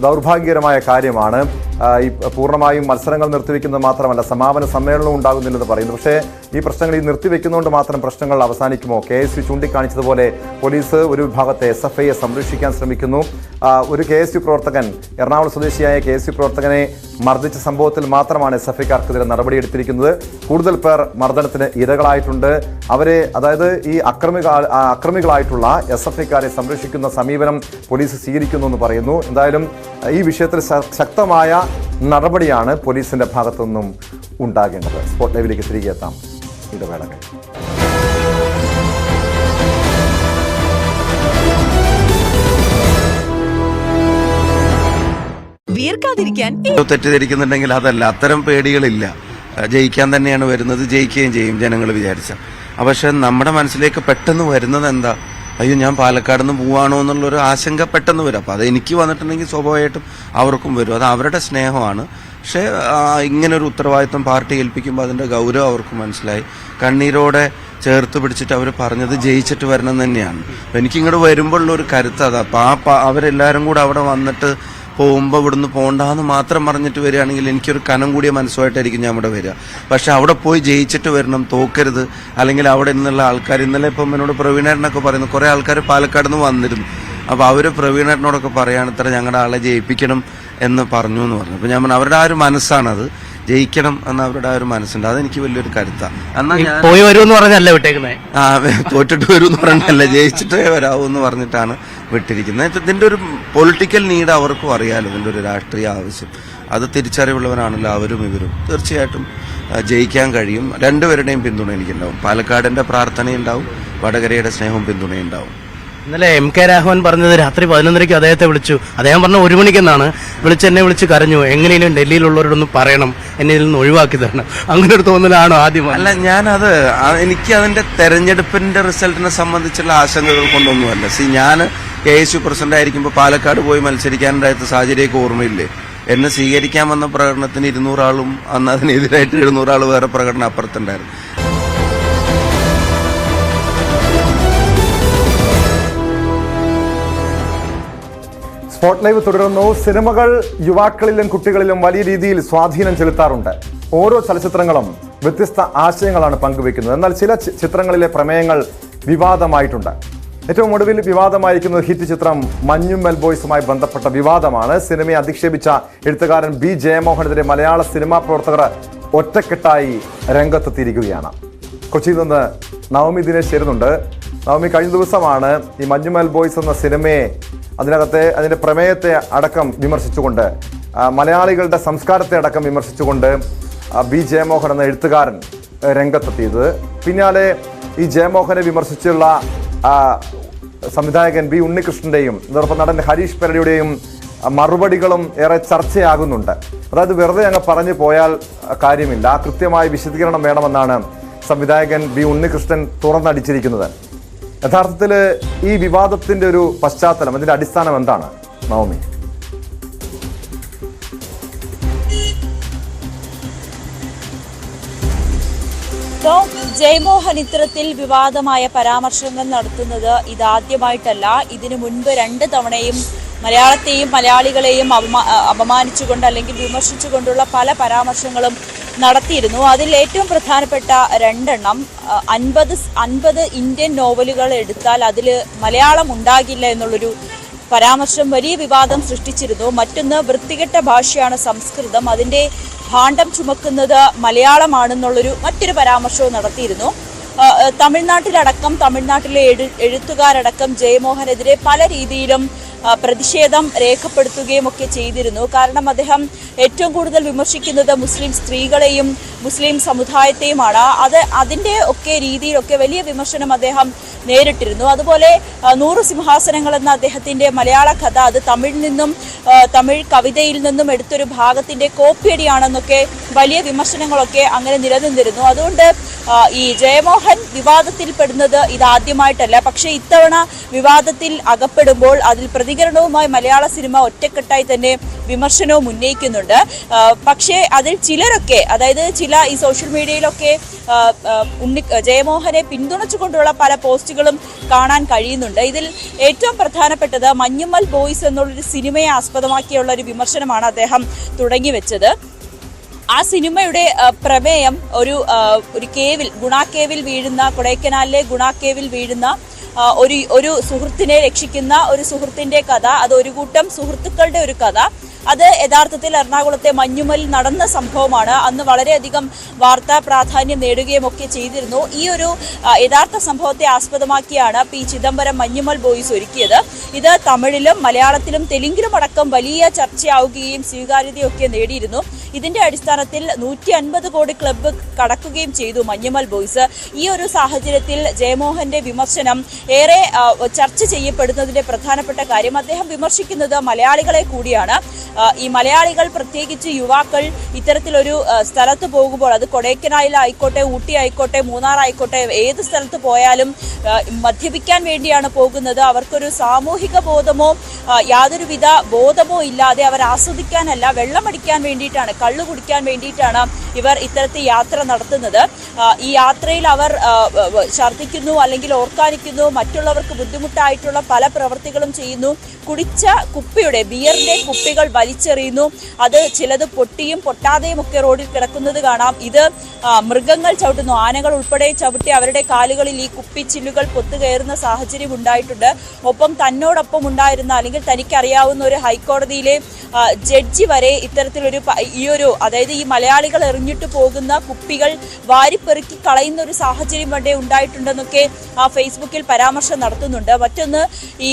ദൗർഭാഗ്യകരമായ കാര്യമാണ്. ഈ പൂർണ്ണമായും മത്സരങ്ങൾ നിർത്തിവെക്കുന്നത് മാത്രമല്ല, സമാപന സമ്മേളനവും ഉണ്ടാകുന്നില്ലെന്ന് പറയുന്നു. പക്ഷേ ഈ പ്രശ്നങ്ങൾ ഈ നിർത്തിവെക്കുന്നതുകൊണ്ട് മാത്രം പ്രശ്നങ്ങൾ അവസാനിക്കുമോ? KSU ചൂണ്ടിക്കാണിച്ചതുപോലെ പോലീസ് ഒരു വിഭാഗത്തെ SFIയെ സംരക്ഷിക്കാൻ ശ്രമിക്കുന്നു. ഒരു KSU പ്രവർത്തകൻ, എറണാകുളം സ്വദേശിയായ KSU പ്രവർത്തകനെ മർദ്ദിച്ച സംഭവത്തിൽ മാത്രമാണ് SFIക്കാർക്കെതിരെ നടപടിയെടുത്തിരിക്കുന്നത്. കൂടുതൽ പേർ മർദ്ദനത്തിന് ഇരകളായിട്ടുണ്ട്. അവരെ, അതായത് ഈ അക്രമികളായിട്ടുള്ള SFIക്കാരെ സംരക്ഷിക്കുന്ന സമീപനം പോലീസ് സ്വീകരിക്കുന്നു എന്ന് പറയുന്നു. എന്തായാലും ഈ വിഷയത്തിൽ ശക്തമായ നടപടിയാണ് പോലീസിന്റെ ഭാഗത്തു നിന്നും ഉണ്ടാകേണ്ടത്. സ്പോട്ട് ലൈവിലേക്ക് തിരികെ എത്താം. ഇടവേളകൾ. തെറ്റിദ്ധരിക്കുന്നുണ്ടെങ്കിൽ അതല്ല, അത്തരം പേടികളില്ല. ജയിക്കാൻ തന്നെയാണ് വരുന്നത്, ജയിക്കുകയും ചെയ്യും ജനങ്ങൾ വിചാരിച്ച. പക്ഷെ നമ്മുടെ മനസ്സിലേക്ക് പെട്ടെന്ന് വരുന്നത് എന്താ, അയ്യോ ഞാൻ പാലക്കാട് നിന്ന് പോവാണോ എന്നുള്ളൊരു ആശങ്ക പെട്ടെന്ന് വരും. അപ്പം അത് എനിക്ക് വന്നിട്ടുണ്ടെങ്കിൽ സ്വാഭാവികമായിട്ടും അവർക്കും വരും. അത് അവരുടെ സ്നേഹമാണ്. പക്ഷേ ഇങ്ങനൊരു ഉത്തരവാദിത്വം പാർട്ടി ഏൽപ്പിക്കുമ്പോൾ അതിന്റെ ഗൗരവം അവർക്ക് മനസ്സിലായി. കണ്ണീരോടെ ചേർത്ത് പിടിച്ചിട്ട് അവർ പറഞ്ഞത് ജയിച്ചിട്ട് വരണം തന്നെയാണ്. അപ്പം എനിക്കിങ്ങോട്ട് വരുമ്പോഴുള്ളൊരു കരുത്ത് അതാ. അപ്പം അവരെല്ലാവരും കൂടെ അവിടെ വന്നിട്ട് പോകുമ്പോൾ ഇവിടുന്ന് പോകണ്ടെന്ന് മാത്രം പറഞ്ഞിട്ട് വരികയാണെങ്കിൽ എനിക്കൊരു കനം കൂടിയ മനസ്സുമായിട്ടായിരിക്കും ഞാൻ ഇവിടെ വരിക. പക്ഷെ അവിടെ പോയി ജയിച്ചിട്ട് വരണം, തോക്കരുത്. അല്ലെങ്കിൽ അവിടെ നിന്നുള്ള ആൾക്കാർ, ഇന്നലെ ഇപ്പം എന്നോട് പ്രവീണേട്ടനൊക്കെ പറയുന്നു, കുറേ ആൾക്കാർ പാലക്കാട് നിന്ന് വന്നിരുന്നു. അപ്പോൾ അവർ പ്രവീണേട്ടനോടൊക്കെ പറയാണ്, ഇത്ര ഞങ്ങളുടെ ആളെ ജയിപ്പിക്കണം എന്ന് പറഞ്ഞു എന്ന് പറഞ്ഞു. അപ്പോൾ ഞാൻ പറഞ്ഞു, അവരുടെ ആ ഒരു മനസ്സാണത്. ജയിക്കണം എന്ന അവരുടെ ആ ഒരു മനസ്സുണ്ട്. അതെനിക്ക് വലിയൊരു കരുത്താണ്. എന്നാൽ ഞാൻ പോയി വരുമെന്ന് പറഞ്ഞല്ല വിട്ടേക്കുന്നത്. തോറ്റിട്ട് വരും എന്ന് പറഞ്ഞല്ല, ജയിച്ചിട്ടേ വരാവൂ എന്ന് പറഞ്ഞിട്ടാണ് വിട്ടിരിക്കുന്നത്. ഇതിന്റെ ഒരു പൊളിറ്റിക്കൽ നീഡ് അവർക്കും അറിയാലോ, ഇതിന്റെ ഒരു രാഷ്ട്രീയ ആവശ്യം. അത് തിരിച്ചറിവുള്ളവരാണല്ലോ അവരും ഇവരും. തീർച്ചയായിട്ടും ജയിക്കാൻ കഴിയും. രണ്ടുപേരുടെയും പിന്തുണ എനിക്കുണ്ടാവും. പാലക്കാടിന്റെ പ്രാർത്ഥനയുണ്ടാവും, വടകരയുടെ സ്നേഹവും പിന്തുണയുണ്ടാവും. ഇന്നലെ MK രാഘവൻ പറഞ്ഞത് രാത്രി 11:30 അദ്ദേഹത്തെ വിളിച്ചു. അദ്ദേഹം പറഞ്ഞ 1 മണിക്കെന്നാണ്. എന്നെ വിളിച്ച് കരഞ്ഞു, എങ്ങനെയും ഡൽഹിയിലുള്ളവരോടൊന്നും പറയണം, എന്നെ ഇതിൽ നിന്ന് ഒഴിവാക്കി തരണം. അങ്ങനെ ഒരു തോന്നലാണോ ആദ്യം? അല്ല, എനിക്ക് അതിന്റെ തെരഞ്ഞെടുപ്പിന്റെ റിസൾട്ടിനെ സംബന്ധിച്ചുള്ള ആശങ്കകൾ കൊണ്ടൊന്നുമല്ല. ഞാൻ KSU പ്രസിഡന്റ് ആയിരിക്കുമ്പോൾ പാലക്കാട് പോയി മത്സരിക്കാനുണ്ടായ സാഹചര്യമൊക്കെ ഓർമ്മയില്ലേ? എന്നെ സ്വീകരിക്കാൻ വന്ന പ്രകടനത്തിന് 200 ആളും അന്ന് അതിനെതിരായിട്ട് 700 ആൾ വേറെ പ്രകടനം അപ്പുറത്തുണ്ടായിരുന്നു. സ്പോട്ട് ലൈവ് തുടരുന്നു. സിനിമകൾ യുവാക്കളിലും കുട്ടികളിലും വലിയ രീതിയിൽ സ്വാധീനം ചെലുത്താറുണ്ട്. ഓരോ ചലച്ചിത്രങ്ങളും വ്യത്യസ്ത ആശയങ്ങളാണ് പങ്കുവെക്കുന്നത്. എന്നാൽ ചില ചിത്രങ്ങളിലെ പ്രമേയങ്ങൾ വിവാദമായിട്ടുണ്ട്. ഏറ്റവും ഒടുവിൽ വിവാദമായിരിക്കുന്നത് ഹിറ്റ് ചിത്രം മഞ്ഞുമ്മൽ ബോയ്സുമായി ബന്ധപ്പെട്ട വിവാദമാണ്. സിനിമയെ അധിക്ഷേപിച്ച എഴുത്തുകാരൻ B. ജയമോഹനെതിരെ മലയാള സിനിമാ പ്രവർത്തകർ ഒറ്റക്കെട്ടായി രംഗത്തെത്തിയിരിക്കുകയാണ്. കൊച്ചിയിൽ നിന്ന് നവമി ദിനേശ് ചേരുന്നുണ്ട്. നവമി, കഴിഞ്ഞ ദിവസമാണ് ഈ മഞ്ഞുമ്മൽ ബോയ്സ് എന്ന സിനിമയെ അതിന്റെ പ്രമേയത്തെ അടക്കം വിമർശിച്ചുകൊണ്ട്, മലയാളികളുടെ സംസ്കാരത്തെ അടക്കം വിമർശിച്ചുകൊണ്ട് B. ജയമോഹൻ എന്ന എഴുത്തുകാരൻ രംഗത്തെത്തിയത്. പിന്നാലെ ഈ ജയമോഹനെ വിമർശിച്ചുള്ള സംവിധായകൻ B. ഉണ്ണികൃഷ്ണന്റെയും അതോടൊപ്പം നടൻ ഹരീഷ് പെരടിയുടെയും മറുപടികളും ഏറെ ചർച്ചയാകുന്നുണ്ട്. അതായത് വെറുതെ അങ്ങ് പറഞ്ഞു പോയാൽ കാര്യമില്ല, കൃത്യമായ വിശദീകരണം വേണമെന്നാണ് സംവിധായകൻ B. ഉണ്ണികൃഷ്ണൻ തുറന്നടിച്ചിരിക്കുന്നത്. യഥാർത്ഥത്തിൽ ഈ വിവാദത്തിന്റെ ഒരു പശ്ചാത്തലം, അതിന്റെ അടിസ്ഥാനം എന്താണ് നവമി? ജയമോഹൻ ഇത്തരത്തിൽ വിവാദമായ പരാമർശങ്ങൾ നടത്തുന്നത് ഇതാദ്യമായിട്ടല്ല. ഇതിനു മുൻപ് 2 തവണയും മലയാളത്തെയും മലയാളികളെയും അപമാനിച്ചുകൊണ്ട് അല്ലെങ്കിൽ വിമർശിച്ചുകൊണ്ടുള്ള പല പരാമർശങ്ങളും നടത്തിയിരുന്നു. അതിൽ ഏറ്റവും പ്രധാനപ്പെട്ട 2 എണ്ണം 50 ഇന്ത്യൻ നോവലുകൾ എടുത്താൽ അതിൽ മലയാളം ഉണ്ടാകില്ല എന്നുള്ളൊരു പരാമർശം വലിയ വിവാദം സൃഷ്ടിച്ചിരുന്നു. മറ്റൊന്ന്, വൃത്തികെട്ട ഭാഷയാണ് സംസ്കൃതം, അതിൻ്റെ ഭാണ്ഡം ചുമക്കുന്നത് മലയാളമാണെന്നുള്ളൊരു മറ്റൊരു പരാമർശവും നടത്തിയിരുന്നു. തമിഴ്നാട്ടിലെ എഴുത്തുകാരടക്കം ജയമോഹനെതിരെ പല രീതിയിലും പ്രതിഷേധം രേഖപ്പെടുത്തുകയും ഒക്കെ ചെയ്തിരുന്നു. കാരണം അദ്ദേഹം ഏറ്റവും കൂടുതൽ വിമർശിക്കുന്നത് മുസ്ലിം സ്ത്രീകളെയും മുസ്ലിം സമുദായത്തെയുമാണ്. അതിൻ്റെ ഒക്കെ രീതിയിലൊക്കെ വലിയ വിമർശനം അദ്ദേഹം നേരിട്ടിരുന്നു. അതുപോലെ 100 സിംഹാസനങ്ങൾ എന്ന അദ്ദേഹത്തിൻ്റെ മലയാള കഥ, അത് തമിഴ് കവിതയിൽ നിന്നും എടുത്തൊരു ഭാഗത്തിൻ്റെ കോപ്പിയടിയാണെന്നൊക്കെ വലിയ വിമർശനങ്ങളൊക്കെ അങ്ങനെ നിലനിന്നിരുന്നു. അതുകൊണ്ട് ഈ ജയമോഹൻ വിവാദത്തിൽപ്പെടുന്നത് ഇതാദ്യമായിട്ടല്ല. പക്ഷേ ഇത്തവണ വിവാദത്തിൽ അകപ്പെടുമ്പോൾ അതിൽ പ്രതികരണവുമായി മലയാള സിനിമ ഒറ്റക്കെട്ടായി തന്നെ വിമർശനവും ഉന്നയിക്കുന്നുണ്ട്. പക്ഷേ അതിൽ ചിലരൊക്കെ, അതായത് ചില ഈ സോഷ്യൽ മീഡിയയിലൊക്കെ ജയമോഹനെ പിന്തുണച്ചുകൊണ്ടുള്ള പല പോസ്റ്റുകളും കാണാൻ കഴിയുന്നുണ്ട്. ഇതിൽ ഏറ്റവും പ്രധാനപ്പെട്ടത് മഞ്ഞുമ്മൽ ബോയ്സ് എന്നുള്ളൊരു സിനിമയെ ആസ്പദമാക്കിയുള്ള ഒരു വിമർശനമാണ് അദ്ദേഹം തുടങ്ങി വെച്ചത്. ആ സിനിമയുടെ പ്രമേയം ഒരു കേവിൽ, ഗുണാക്കേവിൽ വീഴുന്ന, കൊടൈക്കനാലിലെ ഗുണാക്കേവിൽ വീഴുന്ന ഒരു സുഹൃത്തിനെ രക്ഷിക്കുന്ന ഒരു സുഹൃത്തിന്റെ കഥ, അത് ഒരു കൂട്ടം സുഹൃത്തുക്കളുടെ ഒരു കഥ. അത് യഥാർത്ഥത്തിൽ എറണാകുളത്തെ മഞ്ഞുമ്മലിൽ നടന്ന സംഭവമാണ്. അന്ന് വളരെയധികം വാർത്താ പ്രാധാന്യം നേടുകയും ഒക്കെ ചെയ്തിരുന്നു. ഈ ഒരു യഥാർത്ഥ സംഭവത്തെ ആസ്പദമാക്കിയാണ് P. ചിദംബരം മഞ്ഞുമ്മൽ ബോയ്സ് ഒരുക്കിയത്. ഇത് തമിഴിലും മലയാളത്തിലും തെലുങ്കിലും അടക്കം വലിയ ചർച്ചയാവുകയും സ്വീകാര്യതയൊക്കെ നേടിയിരുന്നു. ഇതിന്റെ അടിസ്ഥാനത്തിൽ 150 കോടി ക്ലബ്ബ് കടക്കുകയും ചെയ്തു മഞ്ഞുമ്മൽ ബോയ്സ്. ഈ ഒരു സാഹചര്യത്തിൽ ജയമോഹന്റെ വിമർശനം ഏറെ ചർച്ച ചെയ്യപ്പെടുന്നതിന്റെ പ്രധാനപ്പെട്ട കാര്യം, അദ്ദേഹം വിമർശിക്കുന്നത് മലയാളികളെ കൂടിയാണ്. ഈ മലയാളികൾ, പ്രത്യേകിച്ച് യുവാക്കൾ, ഇത്തരത്തിലൊരു സ്ഥലത്ത് പോകുമ്പോൾ, അത് കൊടൈക്കനാലിലായിക്കോട്ടെ, ഊട്ടി ആയിക്കോട്ടെ, മൂന്നാർ ആയിക്കോട്ടെ, ഏത് സ്ഥലത്ത് പോയാലും മദ്യപിക്കാൻ വേണ്ടിയാണ് പോകുന്നത്. അവർക്കൊരു സാമൂഹിക ബോധമോ യാതൊരുവിധ ബോധമോ ഇല്ലാതെ അവർ ആസ്വദിക്കാനല്ല, വെള്ളമടിക്കാൻ വേണ്ടിയിട്ടാണ്, കള്ളു കുടിക്കാൻ വേണ്ടിയിട്ടാണ് ഇവർ ഇത്തരത്തിൽ യാത്ര നടത്തുന്നത്. ഈ യാത്രയിൽ അവർ ഛർദ്ദിക്കുന്നു, അല്ലെങ്കിൽ ഓർക്കാനിക്കുന്നു, മറ്റുള്ളവർക്ക് ബുദ്ധിമുട്ടായിട്ടുള്ള പല പ്രവൃത്തികളും ചെയ്യുന്നു. കുടിച്ച കുപ്പിയുടെ, ബിയറിന്റെ കുപ്പികൾ വലിച്ചെറിയുന്നു. അത് ചിലത് പൊട്ടിയും പൊട്ടാതെയും ഒക്കെ റോഡിൽ കിടക്കുന്നത് കാണാം. ഇത് മൃഗങ്ങൾ ചവിട്ടുന്നു, ആനകൾ ഉൾപ്പെടെ ചവിട്ടി അവരുടെ കാലുകളിൽ ഈ കുപ്പിച്ചില്ലുകൾ പൊത്തുകയറുന്ന സാഹചര്യം ഉണ്ടായിട്ടുണ്ട്. ഒപ്പം തന്നോടൊപ്പം ഉണ്ടായിരുന്ന, അല്ലെങ്കിൽ തനിക്കറിയാവുന്ന ഒരു ഹൈക്കോടതിയിലെ ജഡ്ജി വരെ ഈ വലിയൊരു, അതായത് ഈ മലയാളികൾ എറിഞ്ഞിട്ട് പോകുന്ന കുപ്പികൾ വാരിപ്പെറുക്കി കളയുന്ന ഒരു സാഹചര്യം വരെ ഉണ്ടായിട്ടുണ്ടെന്നൊക്കെ ആ ഫേസ്ബുക്കിൽ പരാമർശം നടത്തുന്നുണ്ട്. മറ്റൊന്ന്, ഈ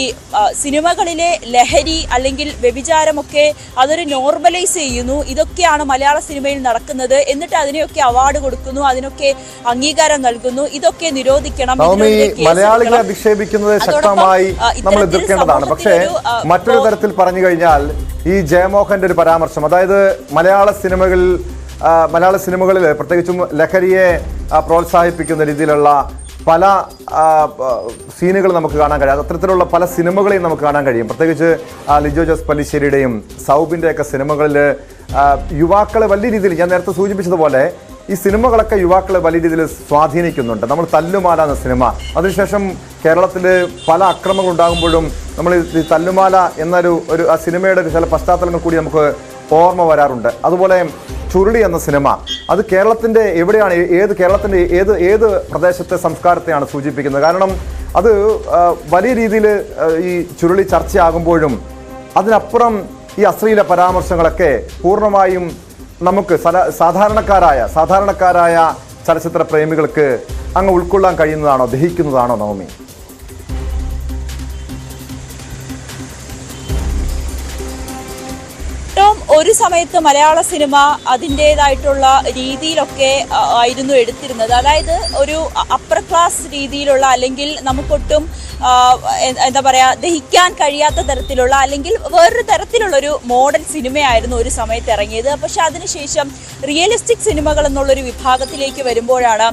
സിനിമകളിലെ ലഹരി അല്ലെങ്കിൽ വ്യഭിചാരമൊക്കെ അതൊരു നോർമലൈസ് ചെയ്യുന്നു. ഇതൊക്കെയാണ് മലയാള സിനിമയിൽ നടക്കുന്നത്. എന്നിട്ട് അതിനെയൊക്കെ അവാർഡ് കൊടുക്കുന്നു, അതിനൊക്കെ അംഗീകാരം നൽകുന്നു. ഇതൊക്കെ നിരോധിക്കണം. മലയാളികളെ അധിക്ഷേപിക്കുന്നത് ശക്തമായി നമ്മൾ എതിർക്കേണ്ടതാണ്. പക്ഷേ മറ്റൊരു തരത്തിൽ പറഞ്ഞു കഴിഞ്ഞാൽ ഈ ജയമോഹന്റെ ഒരു പരാമർശം, അതായത് മലയാള സിനിമകളിൽ പ്രത്യേകിച്ചും ലഹരിയെ പ്രോത്സാഹിപ്പിക്കുന്ന രീതിയിലുള്ള പല സീനുകൾ നമുക്ക് കാണാൻ കഴിയും. അത്തരത്തിലുള്ള പല സിനിമകളെയും നമുക്ക് കാണാൻ കഴിയും. പ്രത്യേകിച്ച് ലിജോ ജോസ് പല്ലിശ്ശേരിയുടെയും സൗബിൻ്റെയൊക്കെ സിനിമകളിൽ യുവാക്കളെ വലിയ രീതിയിൽ, ഞാൻ നേരത്തെ സൂചിപ്പിച്ചതുപോലെ ഈ സിനിമകളൊക്കെ യുവാക്കളെ വലിയ രീതിയിൽ സ്വാധീനിക്കുന്നുണ്ട്. നമ്മൾ തല്ലുമാല എന്ന സിനിമ, അതിനുശേഷം കേരളത്തിൽ പല അക്രമങ്ങൾ ഉണ്ടാകുമ്പോഴും നമ്മൾ ഈ തല്ലുമാല എന്നൊരു ആ സിനിമയുടെ ചില പശ്ചാത്തലങ്ങൾ കൂടി നമുക്ക് ഓർമ്മ വരാറുണ്ട്. അതുപോലെ ചുരുളി എന്ന സിനിമ, അത് കേരളത്തിൻ്റെ എവിടെയാണ്, കേരളത്തിൻ്റെ ഏത് പ്രദേശത്തെ സംസ്കാരത്തെയാണ് സൂചിപ്പിക്കുന്നത്? കാരണം അത് വലിയ രീതിയിൽ ഈ ചുരുളി ചർച്ചയാകുമ്പോഴും അതിനപ്പുറം ഈ അശ്ലീല പരാമർശങ്ങളൊക്കെ പൂർണ്ണമായും നമുക്ക് സാധാരണക്കാരായ ചലച്ചിത്ര പ്രേമികൾക്ക് അങ്ങ് ഉൾക്കൊള്ളാൻ കഴിയുന്നതാണോ, ദഹിക്കുന്നതാണോ നവമി? ഒരു സമയത്ത് മലയാള സിനിമ അതിൻ്റെതായിട്ടുള്ള രീതിയിലൊക്കെ ആയിരുന്നു എടുത്തിരുന്നത്. അതായത് ഒരു അപ്പർ ക്ലാസ് രീതിയിലുള്ള, അല്ലെങ്കിൽ നമുക്കൊട്ടും എന്താ പറയുക, ദഹിക്കാൻ കഴിയാത്ത തരത്തിലുള്ള അല്ലെങ്കിൽ വേറൊരു തരത്തിലുള്ളൊരു മോഡൽ സിനിമയായിരുന്നു ഒരു സമയത്ത് ഇറങ്ങിയത്. പക്ഷെ അതിനുശേഷം റിയലിസ്റ്റിക് സിനിമകൾ എന്നുള്ളൊരു വിഭാഗത്തിലേക്ക് വരുമ്പോഴാണ്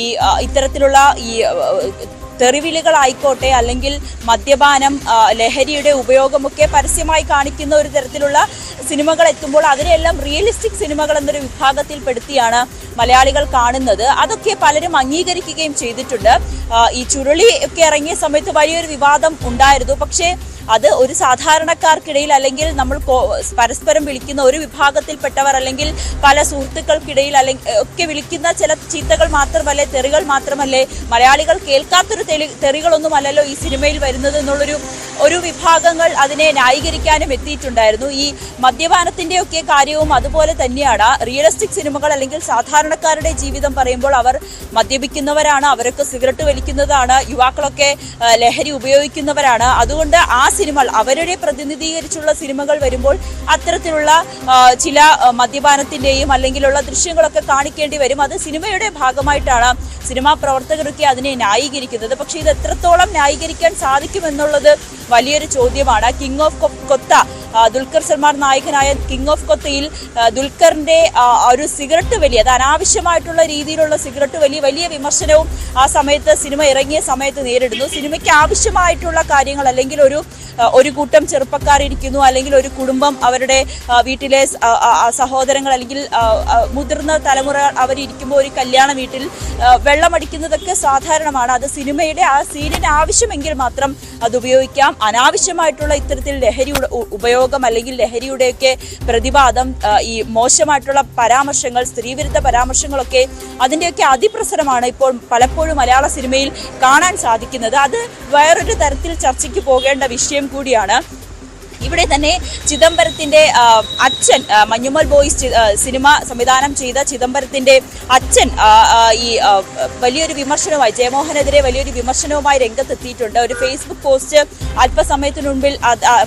ഈ ഇത്തരത്തിലുള്ള ഈ തെറിവിളികളായിക്കോട്ടെ, അല്ലെങ്കിൽ മദ്യപാനം, ലഹരിയുടെ ഉപയോഗമൊക്കെ പരസ്യമായി കാണിക്കുന്ന ഒരു തരത്തിലുള്ള സിനിമകൾ എത്തുമ്പോൾ അതിനെല്ലാം റിയലിസ്റ്റിക് സിനിമകൾ എന്നൊരു വിഭാഗത്തിൽപ്പെടുത്തിയാണ് മലയാളികൾ കാണുന്നത്. അതൊക്കെ പലരും അംഗീകരിക്കുകയും ചെയ്തിട്ടുണ്ട്. ഈ ചുരുളി ഒക്കെ ഇറങ്ങിയ സമയത്ത് വലിയൊരു വിവാദം ഉണ്ടായിരുന്നു. പക്ഷേ അത് ഒരു സാധാരണക്കാർക്കിടയിൽ, അല്ലെങ്കിൽ നമ്മൾ പരസ്പരം വിളിക്കുന്ന ഒരു വിഭാഗത്തിൽപ്പെട്ടവർ, അല്ലെങ്കിൽ പല സുഹൃത്തുക്കൾക്കിടയിൽ ഒക്കെ വിളിക്കുന്ന ചില ചീത്തകൾ മാത്രമല്ലേ, തെറികൾ മാത്രമല്ലേ, മലയാളികൾ കേൾക്കാത്തൊരു തെറികളൊന്നുമല്ലല്ലോ ഈ സിനിമയിൽ വരുന്നത് എന്നുള്ളൊരു വിഭാഗങ്ങൾ അതിനെ ന്യായീകരിക്കാനും എത്തിയിട്ടുണ്ടായിരുന്നു. ഈ മദ്യപാനത്തിൻ്റെയൊക്കെ കാര്യവും അതുപോലെ തന്നെയാണ്. റിയലിസ്റ്റിക് സിനിമകൾ അല്ലെങ്കിൽ സാധാരണക്കാരുടെ ജീവിതം പറയുമ്പോൾ അവർ മദ്യപിക്കുന്നവരാണ്, അവരൊക്കെ സിഗരറ്റ് വലിക്കുന്നതാണ്, യുവാക്കളൊക്കെ ലഹരി ഉപയോഗിക്കുന്നവരാണ്. അതുകൊണ്ട് ആ സിനിമകൾ, അവരുടെ പ്രതിനിധീകരിച്ചുള്ള സിനിമകൾ വരുമ്പോൾ അത്തരത്തിലുള്ള ചില മദ്യപാനത്തിൻ്റെയും അല്ലെങ്കിലുള്ള ദൃശ്യങ്ങളൊക്കെ കാണിക്കേണ്ടി വരും. അത് സിനിമയുടെ ഭാഗമായിട്ടാണ് സിനിമാ പ്രവർത്തകരൊക്കെ അതിനെ ന്യായീകരിക്കുന്നത്. പക്ഷേ ഇത് എത്രത്തോളം ന്യായീകരിക്കാൻ സാധിക്കുമെന്നുള്ളത് വലിയൊരു ചോദ്യമാണ്. കിങ് ഓഫ് കൊത്ത, ദുൽഖർ സൽമാൻ നായകനായ കിങ് ഓഫ് കൊത്തയിൽ ദുൽഖറിന്റെ ഒരു സിഗരറ്റ് വലി, അത് അനാവശ്യമായിട്ടുള്ള രീതിയിലുള്ള സിഗരറ്റ് വലിയ വിമർശനവും ആ സമയത്ത് സിനിമ ഇറങ്ങിയ സമയത്ത് നേരിടുന്നു. സിനിമയ്ക്ക് ആവശ്യമായിട്ടുള്ള കാര്യങ്ങൾ, അല്ലെങ്കിൽ ഒരു കൂട്ടം ചെറുപ്പക്കാർ ഇരിക്കുന്നു, അല്ലെങ്കിൽ ഒരു കുടുംബം, അവരുടെ വീട്ടിലെ സഹോദരങ്ങൾ അല്ലെങ്കിൽ മുതിർന്ന തലമുറ അവരിയ്ക്കുമ്പോൾ ഒരു കല്യാണ വീട്ടിൽ വെള്ളമടിക്കുന്നതൊക്കെ സാധാരണമാണ്. അത് സിനിമയുടെ ആ സീനിന് ആവശ്യമെങ്കിൽ മാത്രം അത് ഉപയോഗിക്കാം. അനാവശ്യമായിട്ടുള്ള ഇത്തരത്തിൽ ലഹരിയുടെ ഉപയോഗം അല്ലെങ്കിൽ ലഹരിയുടെയൊക്കെ പ്രതിവാദം, ഈ മോശമായിട്ടുള്ള പരാമർശങ്ങൾ, സ്ത്രീവിരുദ്ധ പരാമർശങ്ങളൊക്കെ അതിൻ്റെയൊക്കെ അതിപ്രസരമാണ് ഇപ്പോൾ പലപ്പോഴും മലയാള സിനിമയിൽ കാണാൻ സാധിക്കുന്നത്. അത് വേറൊരു തരത്തിൽ ചർച്ചയ്ക്ക് പോകേണ്ട വിഷയം കൂടിയാണ്. ഇവിടെ തന്നെ ചിദംബരത്തിന്റെ അച്ഛൻ, മഞ്ഞുമൽ ബോയ്സ് സിനിമ സംവിധാനം ചെയ്ത ചിദംബരത്തിന്റെ അച്ഛൻ ഈ വലിയൊരു വിമർശനവുമായി, ജയമോഹനെതിരെ വലിയൊരു വിമർശനവുമായി രംഗത്തെത്തിയിട്ടുണ്ട്. ഒരു ഫേസ്ബുക്ക് പോസ്റ്റ് അല്പസമയത്തിനു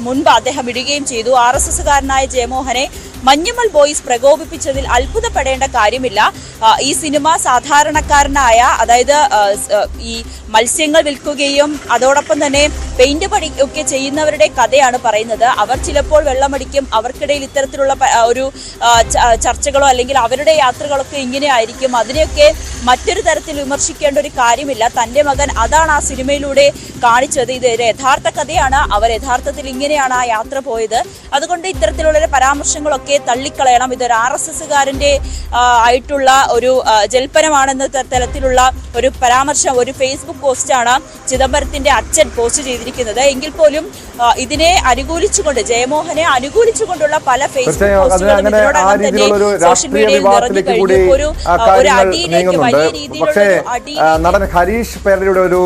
മുൻപ് അദ്ദേഹം ഇടുകയും ചെയ്തു. RSSകാരനായ ജയമോഹനെ മഞ്ഞുമൽ ബോയ്സ് പ്രകോപിപ്പിച്ചതിൽ അത്ഭുതപ്പെടേണ്ട കാര്യമില്ല. ഈ സിനിമ സാധാരണക്കാരനായ, അതായത് ഈ മത്സ്യങ്ങൾ വിൽക്കുകയും അതോടൊപ്പം തന്നെ പെയിന്റ് പണി ഒക്കെ ചെയ്യുന്നവരുടെ കഥയാണ് പറയുന്നത്. അവർ ചിലപ്പോൾ വെള്ളമടിക്കും, അവർക്കിടയിൽ ഇത്തരത്തിലുള്ള ഒരു ചർച്ചകളോ അല്ലെങ്കിൽ അവരുടെ യാത്രകളൊക്കെ ഇങ്ങനെ ആയിരിക്കും. അതിനെയൊക്കെ മറ്റൊരു തരത്തിൽ വിമർശിക്കേണ്ട ഒരു കാര്യമില്ല. തൻ്റെ മകൻ അതാണ് ആ സിനിമയിലൂടെ കാണിച്ചത്. ഇത് യഥാർത്ഥ കഥയാണ്, അവർ യഥാർത്ഥത്തിൽ ഇങ്ങനെയാണ് ആ യാത്ര പോയത്. അതുകൊണ്ട് ഇത്തരത്തിലുള്ള പരാമർശങ്ങളൊക്കെ തള്ളിക്കളയണം. ഇതൊരു RSSകാരൻ്റെ ആയിട്ടുള്ള ഒരു ജൽപ്പനമാണെന്ന തരത്തിലുള്ള ഒരു പരാമർശം, ഒരു ഫേസ്ബുക്ക് പോസ്റ്റാണ് ചിദംബരത്തിന്റെ അച്ഛൻ പോസ്റ്റ് ചെയ്തിരിക്കുന്നത്. എങ്കിൽ പോലും ഇതിനെ അനുകൂലിച്ചുകൊണ്ട്, ജയമോഹനെ അനുകൂലിച്ചുകൊണ്ടുള്ള പല ഫേസ്ബുക്ക് പോസ്റ്റുകളും ഇതിനോടകം തന്നെ സോഷ്യൽ മീഡിയയിൽ നിറഞ്ഞു കഴിഞ്ഞു. ഒരു അടിയിലേക്ക് വലിയ രീതിയിലുള്ള നടൻ ഹരീഷ് പേരയുടെ ഒരു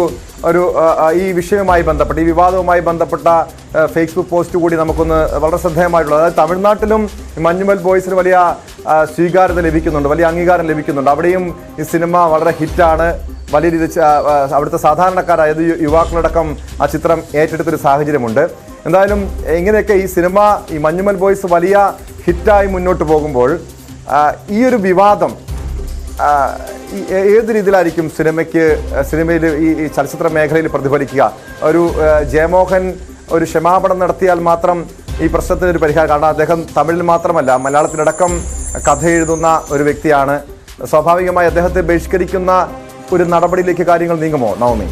ഈ വിഷയവുമായി ബന്ധപ്പെട്ട് ഈ വിവാദവുമായി ബന്ധപ്പെട്ട ഫേസ്ബുക്ക് പോസ്റ്റ് കൂടി നമുക്കൊന്ന് വളരെ ശ്രദ്ധേയമായിട്ടുള്ളത്. അതായത് തമിഴ്നാട്ടിലും മഞ്ഞുമൽ ബോയ്സിന് വലിയ സ്വീകാര്യത ലഭിക്കുന്നുണ്ട്, വലിയ അംഗീകാരം ലഭിക്കുന്നുണ്ട്. അവിടെയും ഈ സിനിമ വളരെ ഹിറ്റാണ്. വലിയ രീതിയിൽ അവിടുത്തെ സാധാരണക്കാരായ യുവാക്കളടക്കം ആ ചിത്രം ഏറ്റെടുത്തൊരു സാഹചര്യമുണ്ട്. എന്തായാലും ഇങ്ങനെയൊക്കെ ഈ സിനിമ ഈ മഞ്ഞുമൽ ബോയ്സ് വലിയ ഹിറ്റായി മുന്നോട്ട് പോകുമ്പോൾ ഈ ഒരു വിവാദം ഏത് രീതിയിലായിരിക്കും സിനിമയിൽ ഈ ചലച്ചിത്ര മേഖലയിൽ പ്രതിഫലിക്കുക? ഒരു ജയമോഹൻ ഒരു ക്ഷമാപണം നടത്തിയാൽ മാത്രം ഈ പ്രശ്നത്തിനൊരു പരിഹാരം. കാരണം അദ്ദേഹം തമിഴിൽ മാത്രമല്ല മലയാളത്തിലടക്കം കഥ എഴുതുന്ന ഒരു വ്യക്തിയാണ്. സ്വാഭാവികമായി അദ്ദേഹത്തെ ബഹിഷ്കരിക്കുന്ന ഒരു നടപടിയിലേക്ക് കാര്യങ്ങൾ നീങ്ങുമോ നവമി?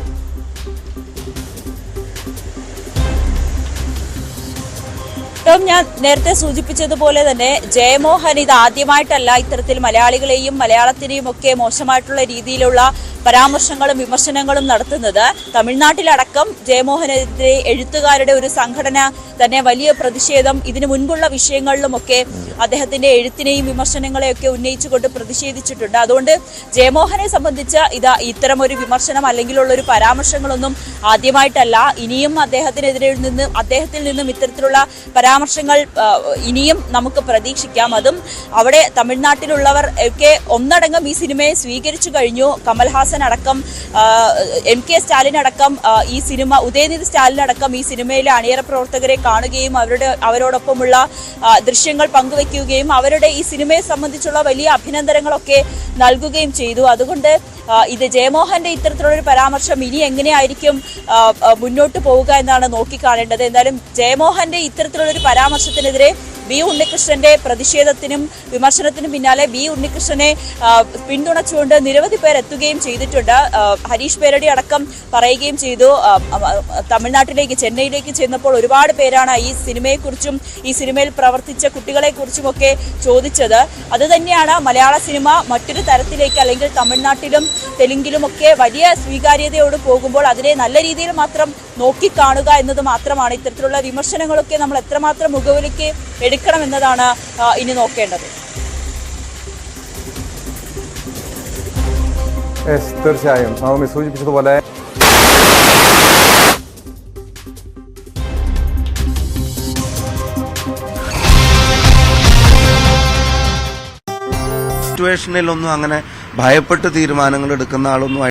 ഞാൻ നേരത്തെ സൂചിപ്പിച്ചതുപോലെ തന്നെ ജയമോഹൻ ഇത് ആദ്യമായിട്ടല്ല ഇത്തരത്തിൽ മലയാളികളെയും മലയാളത്തിനെയും ഒക്കെ മോശമായിട്ടുള്ള രീതിയിലുള്ള പരാമർശങ്ങളും വിമർശനങ്ങളും നടത്തുന്നത്. തമിഴ്നാട്ടിലടക്കം ജയമോഹനെതിരെ എഴുത്തുകാരുടെ ഒരു സംഘടന തന്നെ വലിയ പ്രതിഷേധം ഇതിനു മുൻപുള്ള വിഷയങ്ങളിലുമൊക്കെ അദ്ദേഹത്തിന്റെ എഴുത്തിനെയും വിമർശനങ്ങളെയൊക്കെ ഉന്നയിച്ചുകൊണ്ട് പ്രതിഷേധിച്ചിട്ടുണ്ട്. അതുകൊണ്ട് ജയമോഹനെ സംബന്ധിച്ച് ഇത്തരമൊരു വിമർശനം അല്ലെങ്കിലുള്ള ഒരു പരാമർശങ്ങളൊന്നും ആദ്യമായിട്ടല്ല. ഇനിയും അദ്ദേഹത്തിൽ നിന്നും ഇത്തരത്തിലുള്ള പരാമർശങ്ങൾ ഇനിയും നമുക്ക് പ്രതീക്ഷിക്കാം. അതും അവിടെ തമിഴ്നാട്ടിലുള്ളവർ ഒക്കെ ഒന്നടങ്കം ഈ സിനിമയെ സ്വീകരിച്ചു കഴിഞ്ഞു. കമൽഹാസൻ അടക്കം MK സ്റ്റാലിൻ അടക്കം ഈ സിനിമ ഉദയനിധി സ്റ്റാലിൻ അടക്കം ഈ സിനിമയിലെ അണിയറ പ്രവർത്തകരെ കാണുകയും അവരോടൊപ്പമുള്ള ദൃശ്യങ്ങൾ പങ്കുവെക്കുകയും അവരുടെ ഈ സിനിമയെ സംബന്ധിച്ചുള്ള വലിയ അഭിനന്ദനങ്ങളൊക്കെ നൽകുകയും ചെയ്തു. അതുകൊണ്ട് ഇത് ജയമോഹന്റെ ഇത്തരത്തിലുള്ളൊരു പരാമർശം ഇനി എങ്ങനെയായിരിക്കും മുന്നോട്ട് പോവുക എന്നാണ് നോക്കിക്കാണേണ്ടത്. എന്തായാലും ജയമോഹന്റെ ഇത്തരത്തിലുള്ളൊരു പരാമർശത്തിനെതിരെ വി ഉണ്ണികൃഷ്ണന്റെ പ്രതിഷേധത്തിനും വിമർശനത്തിനും പിന്നാലെ വി ഉണ്ണികൃഷ്ണനെ പിന്തുണച്ചുകൊണ്ട് നിരവധി പേർ എത്തുകയും ചെയ്തിട്ടുണ്ട്. ഹരീഷ് പേരടി അടക്കം പറയുകയും ചെയ്തു. തമിഴ്നാട്ടിലേക്ക് ചെന്നൈയിലേക്ക് ചെന്നപ്പോൾ ഒരുപാട് പേരാണ് ഈ സിനിമയെക്കുറിച്ചും ഈ സിനിമയിൽ പ്രവർത്തിച്ച കുട്ടികളെക്കുറിച്ചുമൊക്കെ ചോദിച്ചത്. അതുതന്നെയാണ് മലയാള സിനിമ മറ്റൊരു തരത്തിലേക്ക് അല്ലെങ്കിൽ തമിഴ്നാട്ടിലും തെലുങ്കിലുമൊക്കെ വലിയ സ്വീകാര്യതയോട് പോകുമ്പോൾ അതിനെ നല്ല രീതിയിൽ മാത്രം നോക്കിക്കാണുക എന്നത് മാത്രമാണ്. ഇത്തരത്തിലുള്ള വിമർശനങ്ങളൊക്കെ നമ്മൾ എത്രമാത്രം മുഖവിലേക്ക് എടുക്കണം എന്നതാണ് ഇനി നോക്കേണ്ടത്. തീർച്ചയായും നവമി സൂചിപ്പിച്ചതുപോലെ സിറ്റുവേഷനിലൊന്നും അങ്ങനെ ഭയപ്പെട്ട് തീരുമാനങ്ങൾ എടുക്കുന്ന ആളൊന്നും